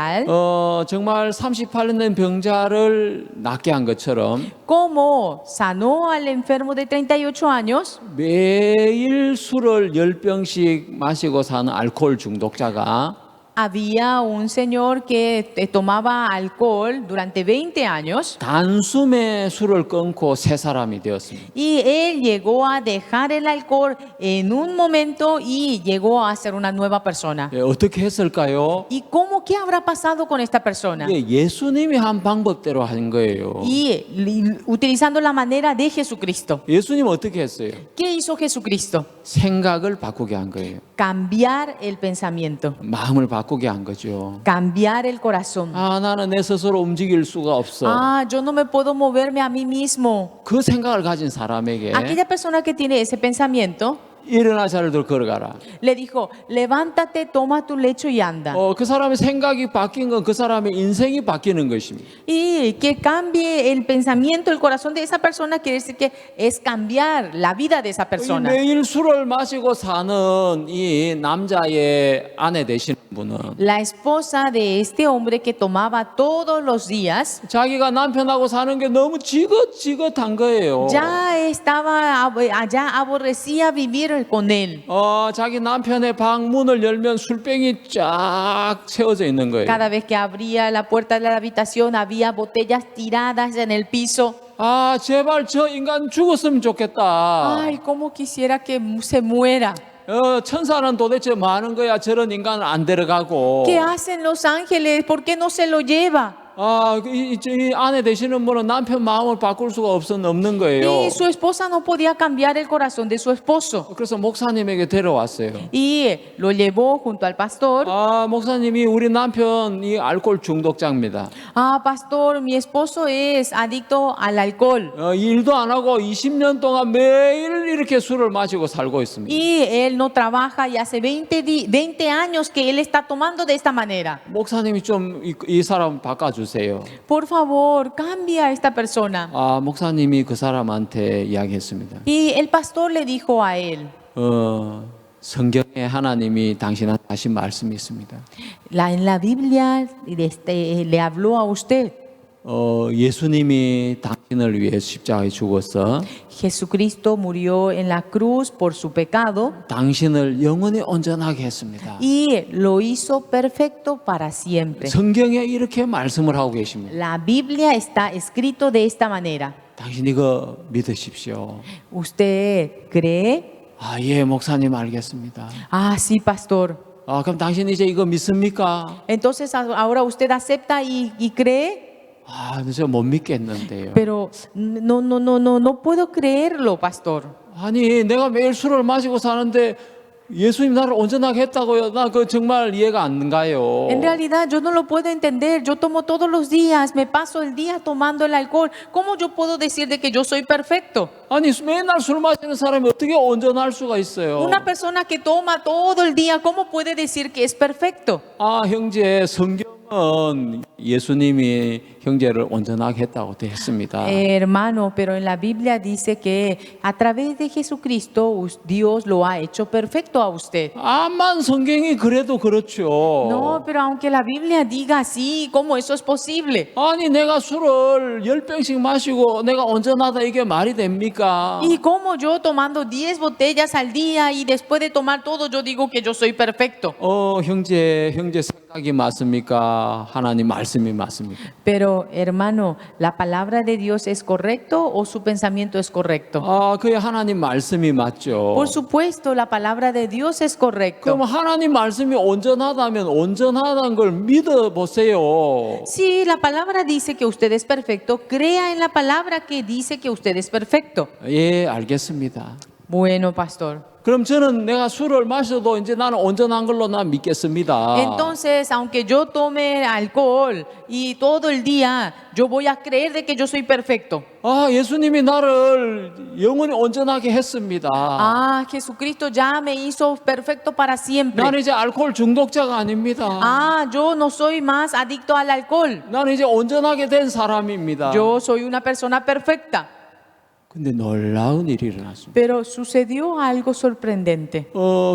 정말 38년 된 병자를 낫게 한 것처럼 Como sanó al enfermo de 38 años, 매일 술을 10병씩 마시고 사는 알코올 중독자가 había un señor que tomaba alcohol durante 20 años 단숨에 술을 끊고 새 사람이 되었습니다. y él llegó a dejar el alcohol en un momento y llegó a ser una nueva persona. 어떻게 했을까요? ¿Y qué habrá pasado con esta persona? 예수님이 한 방법대로 한 거예요. Y utilizando la manera de Jesucristo. 예수님 어떻게 했어요? ¿Qué hizo Jesucristo? 생각을 바꾸게 한 거예요. Cambiar el pensamiento, 마음을 바꾸게 한 거죠. cambiar el corazón. 나는 내 스스로 움직일 수가 없어. Yo no me puedo moverme a mí mismo. 그 생각을 가진 사람에게 Aquella persona que tiene ese pensamiento 일어나 자리로 걸어가라. le dijo, levántate, toma tu lecho y anda. 그 사람의 생각이 바뀐 건 그 사람의 인생이 바뀌는 것입니다. Y que cambie el pensamiento, el corazón de esa persona quiere decir que es cambiar la vida de esa persona. 매일 술을 마시고 사는 이 남자의 아내 되시는 분은 La esposa de este hombre que tomaba todos los días 자기가 남편하고 사는 게 너무 지긋지긋한 거예요. ya aborrecía vivir con él. 자기 남편의 방 문을 열면 술병이 쫙 채워져 있는 거예요. Cada vez que abría la puerta de la habitación había botellas tiradas en el piso. 제발 저 인간 죽었으면 좋겠다. Ay, cómo quisiera que se muera. 천사는 도대체 뭐 하는 거야? 저런 인간은 안 데려가고. ¿Qué hacen los ángeles? ¿Por qué no se lo lleva? 이 아내 되시는 분은 남편 마음을 바꿀 수가 없는 거예요. Y su esposa no podía cambiar el corazón de su esposo. 그래서 목사님에게 데려왔어요. Y lo llevó junto al pastor. 목사님이 우리 남편 이 알코올 중독자입니다. Pastor, mi esposo es adicto al alcohol. 일도 안 하고 20년 동안 매일 이렇게 술을 마시고 살고 있습니다. Y él no trabaja y hace 20 años que él está tomando de esta manera. 목사님이 좀 이 사람 바꿔주세요. Por favor, cambia a esta persona. 목사님이 그 사람한테 이야기했습니다. Y el pastor le dijo a él, 성경에 하나님이 당신한테 하신 말씀이 있습니다. en la Biblia le habló a usted. 예수님이 인을 위해 십자가에 죽어서 Jesucristo murió en la cruz por su pecado 당신을 영원히 온전하게 했습니다. y lo hizo perfecto para siempre. 성경에 이렇게 말씀을 하고 계십니다. La Biblia está escrito de esta manera. 당신 이거 믿으십시오. ¿Usted cree? 아, 예, 목사님 알겠습니다. Ah, sí, pastor. 아, 그럼 당신 이제 이거 믿습니까? Entonces ahora usted acepta y cree, 아, 저 못 믿겠는데요. pero no puedo creerlo, pastor. 아니, 내가 매일 술을 마시고 사는데 예수님 나를 온전하게 했다고요? 나 그 정말 이해가 안 가요. En realidad yo no lo puedo entender. Yo tomo todos los días, me paso el día tomando el alcohol. ¿Cómo yo puedo decir de que yo soy perfecto? 아니, 맨날 술 마시는 사람이 어떻게 온전할 수가 있어요? Una persona que toma todo el día, ¿cómo puede decir que es perfecto? 아, 형제, 성경은 예수님이 형제를 온전하게 했다고 되어 있습니다. Hermano, pero en la Biblia dice que a través de Jesucristo Dios lo ha hecho perfecto a usted. 암만 성경이 그래도 그렇죠. No, pero aunque la Biblia diga así, ¿cómo eso es posible? 아니, 내가 술을 10병씩 마시고 내가 온전하다 이게 말이 됩니까? ¿Y cómo yo tomando 10 botellas al día y después de tomar todo yo digo que yo soy perfecto? 형제 생각이 맞습니까? 하나님 말씀이 맞습니까? Pero hermano, ¿la palabra de Dios es correcto o su pensamiento es correcto? 아, 그게 하나님 말씀이 맞죠. Por supuesto, la palabra de Dios es correcto. 그럼 하나님 말씀이 온전하다면 온전하다는 걸 믿어 보세요. Si la palabra dice que usted es perfecto, crea en la palabra que dice que usted es perfecto. 예, 알겠습니다. Bueno, pastor. 그럼 저는 내가 술을 마셔도 이제 나는 온전한 걸로 난 믿겠습니다. Entonces, aunque yo tome alcohol y todo el día, yo voy a creer de que yo soy perfecto. 아, 예수님이 나를 영원히 온전하게 했습니다. Ah, Jesucristo ya me hizo perfecto para siempre. 나는 이제 알코올 중독자가 아닙니다. Ah, yo no soy más adicto al alcohol. 나는 이제 온전하게 된 사람입니다. Yo soy una persona perfecta. 근데 놀라운 일이 일어났습니다. Pero sucedió algo sorprendente.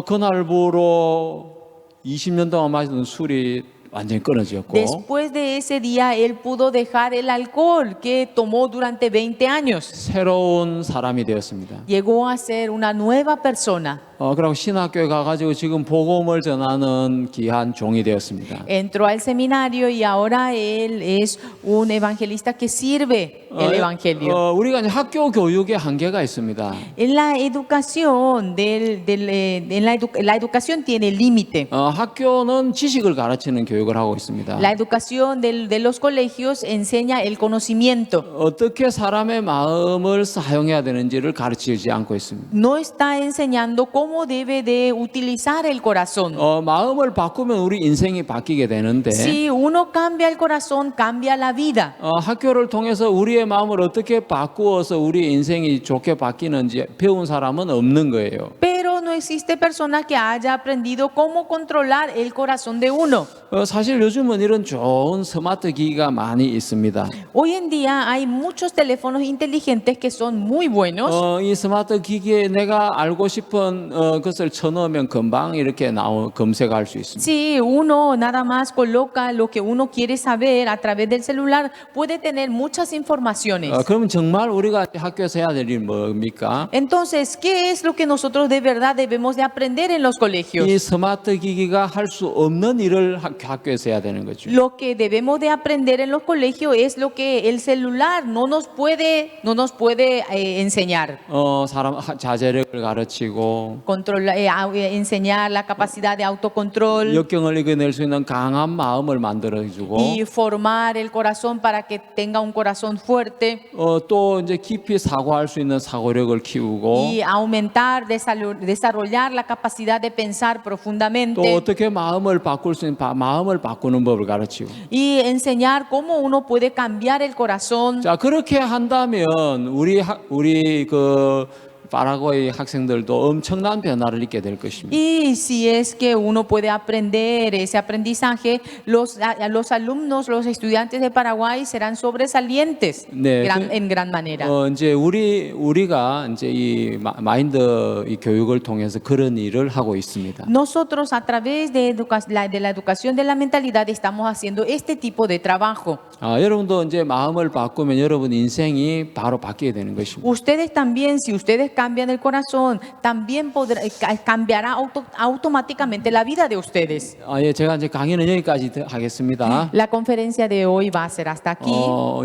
그날부로 20년 동안 마시던 술이 완전히 끊어졌고 Después de ese día, él pudo dejar el alcohol que tomó durante 20 años. 새로운 사람이 되었습니다. Llegó a ser una nueva persona. 그리고 신학교에 가가지고 지금 복음을 전하는 귀한 종이 되었습니다. Entró al seminario y ahora él es un evangelista que sirve el evangelio. 우리가 이제 학교 교육에 한계가 있습니다. En la educación, la educación tiene límite. 학교는 지식을 가르치는 교육을 하고 있습니다. La educación de los colegios enseña el conocimiento. 어떻게 사람의 마음을 사용해야 되는지를 가르치지 않고 있습니다. No está enseñando cómo debe de utilizar el corazón. 마음을 바꾸면 우리 인생이 바뀌게 되는데 Si uno cambia el corazón, cambia la vida. 학교를 통해서 우리의 마음을 어떻게 바꾸어서 우리 인생이 좋게 바뀌는지 배운 사람은 없는 거예요. Pero no existe persona que haya aprendido cómo controlar el corazón de uno. 사실 요즘은 이런 좋은 스마트 기기가 많이 있습니다. Hoy en día hay muchos teléfonos inteligentes que son muy buenos. 이 스마트 기기에 내가 알고 싶은 것을 쳐넣으면 금방 이렇게 검색할 수 있습니다. Si uno nada más coloca lo que uno quiere saber a través del celular, puede tener muchas informaciones. 그러면 정말 우리가 학교에서 해야 될 일이 뭡니까? Entonces, ¿qué es lo que nosotros de verdad debemos de aprender en los colegios? 이 스마트 기기가 할 수 없는 일을 학교에서 해야 되는 거죠. Lo que debemos de aprender en los colegios es lo que el celular no nos puede enseñar. 사람 자제력을 가르치고 Enseñar la capacidad de autocontrol 역경을 이겨낼 수 있는 강한 마음을 만들어주고 y formar el corazón para que tenga un corazón fuerte 또 이제 깊이 사고할 수 있는 사고력을 키우고 y aumentar, desarrollar la capacidad de pensar 또 profundamente 어떻게 마음을 바꿀 수 있는 마음을 바꾸는 법을 가르치고 y enseñar cómo uno puede cambiar el corazón. 자 그렇게 한다면 우리 그 파라과이 학생들도 엄청난 변화를 있게 될 것입니다. Y si es que uno puede aprender ese aprendizaje, los alumnos, los estudiantes de Paraguay serán sobresalientes 네, en gran manera. 이제 우리가 이제 이 마인드 이 교육을 통해서 그런 일을 하고 있습니다. Nosotros a través de la educación de la mentalidad estamos haciendo este tipo de trabajo. 여러분도 이제 마음을 바꾸면 여러분 인생이 바로 바뀌게 되는 것입니다. Ustedes también, si ustedes cambian el corazón, también cambiará automáticamente la vida de ustedes. 예, 제가 이제 강의는 여기까지 하겠습니다. La conferencia de hoy va a ser hasta aquí.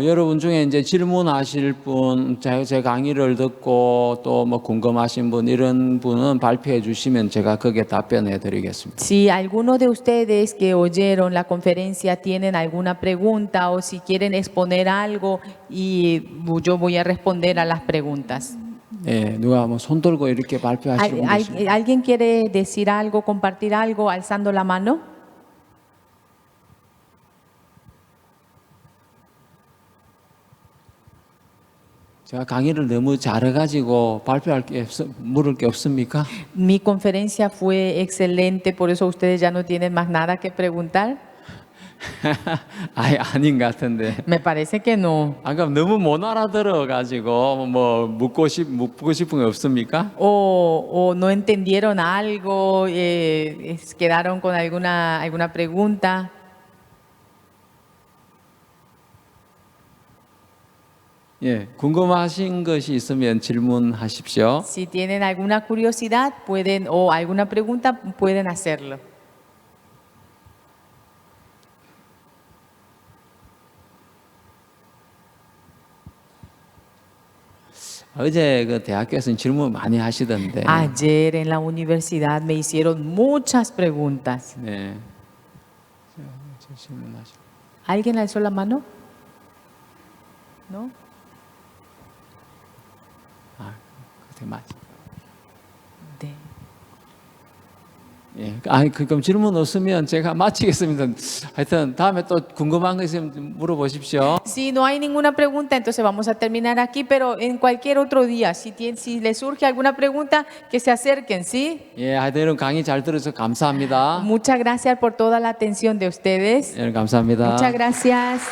여러분 중에 이제 질문하실 분, 제 강의를 듣고 또 뭐 궁금하신 분 이런 분은 발표해 주시면 제가 거기에 답변해 드리겠습니다. Si alguno de ustedes que oyeron la conferencia tienen alguna pregunta o si quieren exponer algo, y yo voy a responder a las preguntas. 예, 누가 뭐 손 들고 이렇게 발표하시는 분 계십니까? ¿Alguien quiere decir algo, compartir algo, alzando la mano? 제가 강의를 너무 잘해가지고 발표할 게 물을 게 없습니까? Mi conferencia fue excelente, por eso ustedes ya no tienen más nada que preguntar. 아닌 것 같은데. Me parece que no. 아까 너무 못 알아들어가지고 뭐 묻고 싶은 게 없습니까? O no entendieron algo, quedaron con alguna pregunta. 예, 궁금하신 것이 있으면 질문하십시오. Si tienen alguna curiosidad o alguna pregunta, pueden hacerlo. 어제 그 대학교에서는 질문 많이 하시던데. Ayer en la universidad me hicieron muchas preguntas. 네. 질문하시고. ¿Alguien alzó la mano? ¿No? 그때 맞. 네. 예, 그럼 질문 없으면 제가 마치겠습니다. 하여튼 다음에 또 궁금한 거 있으면 물어보십시오. Si no hay ninguna pregunta, entonces vamos a terminar aquí, pero en cualquier otro día, si les surge alguna pregunta, que se acerquen, ¿sí? 예, 하여튼 여러분 강의 잘 들어서 감사합니다. Muchas gracias por toda la atención de ustedes. 예, 감사합니다. Muchas gracias.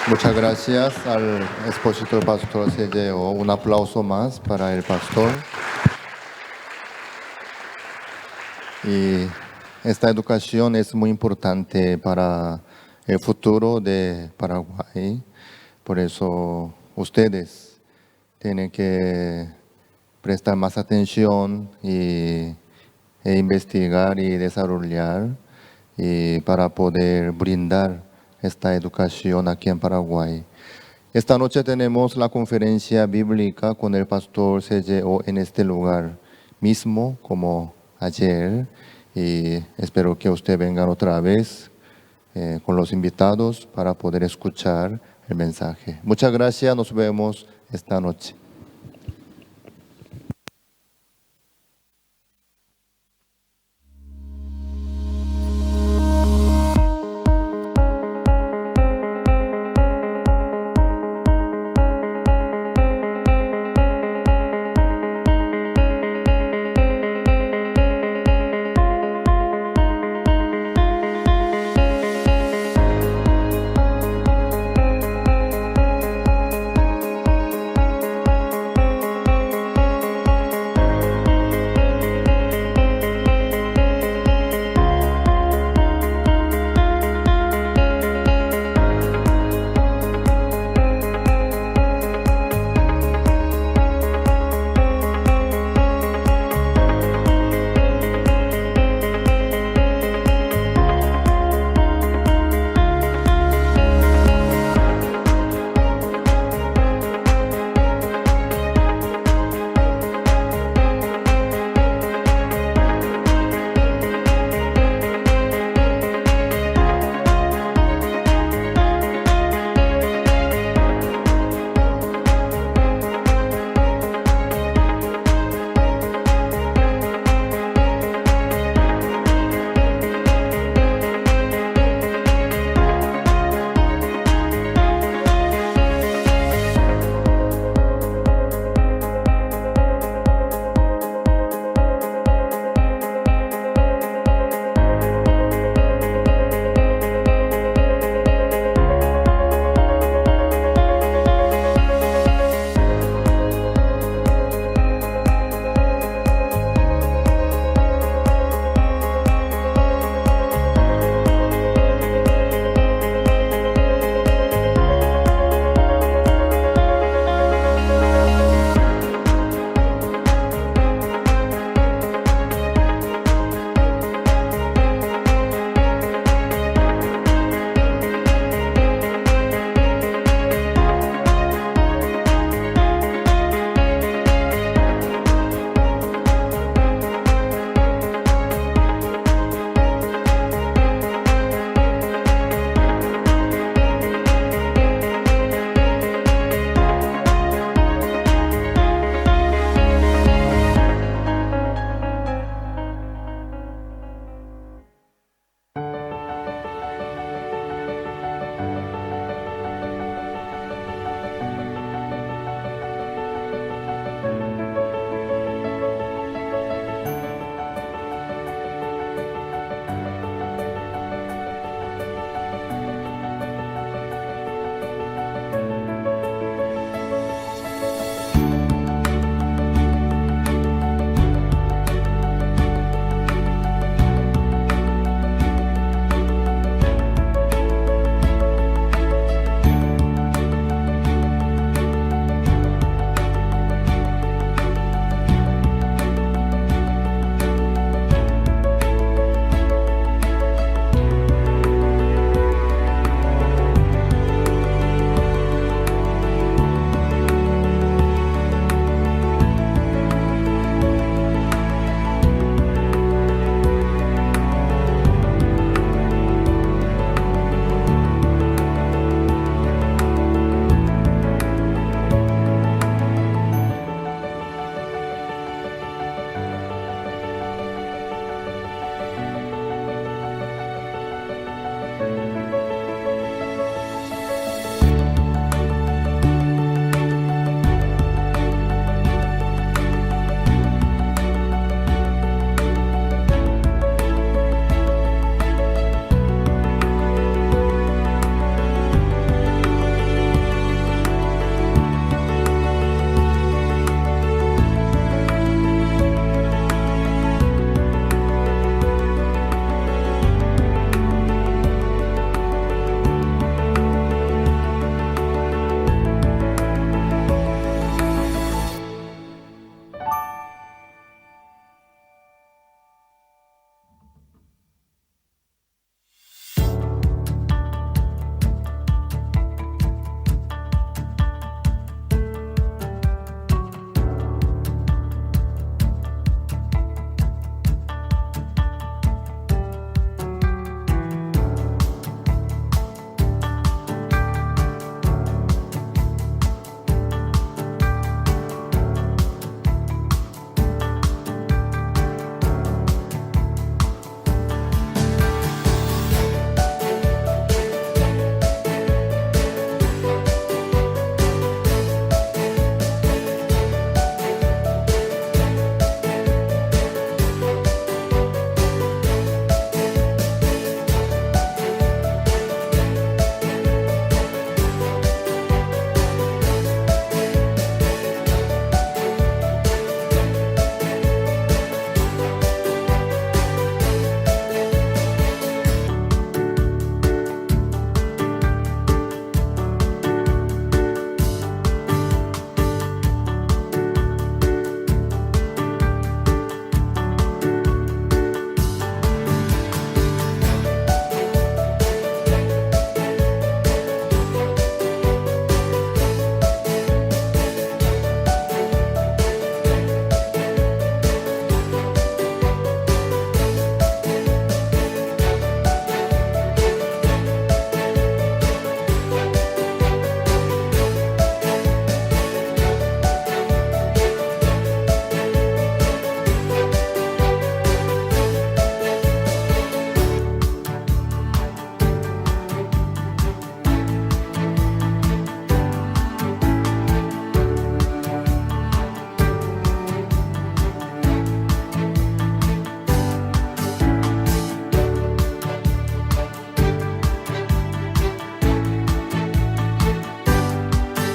Muchas gracias al expositor pastor Celleo. Un aplauso más para el pastor. Y esta educación es muy importante para el futuro de Paraguay. Por eso ustedes tienen que prestar más atención e investigar y desarrollar y para poder brindar esta educación aquí en Paraguay. Esta noche tenemos la conferencia bíblica con el pastor Celleo en este lugar mismo como ayer, y espero que ustedes vengan otra vez con los invitados para poder escuchar el mensaje. Muchas gracias, nos vemos esta noche.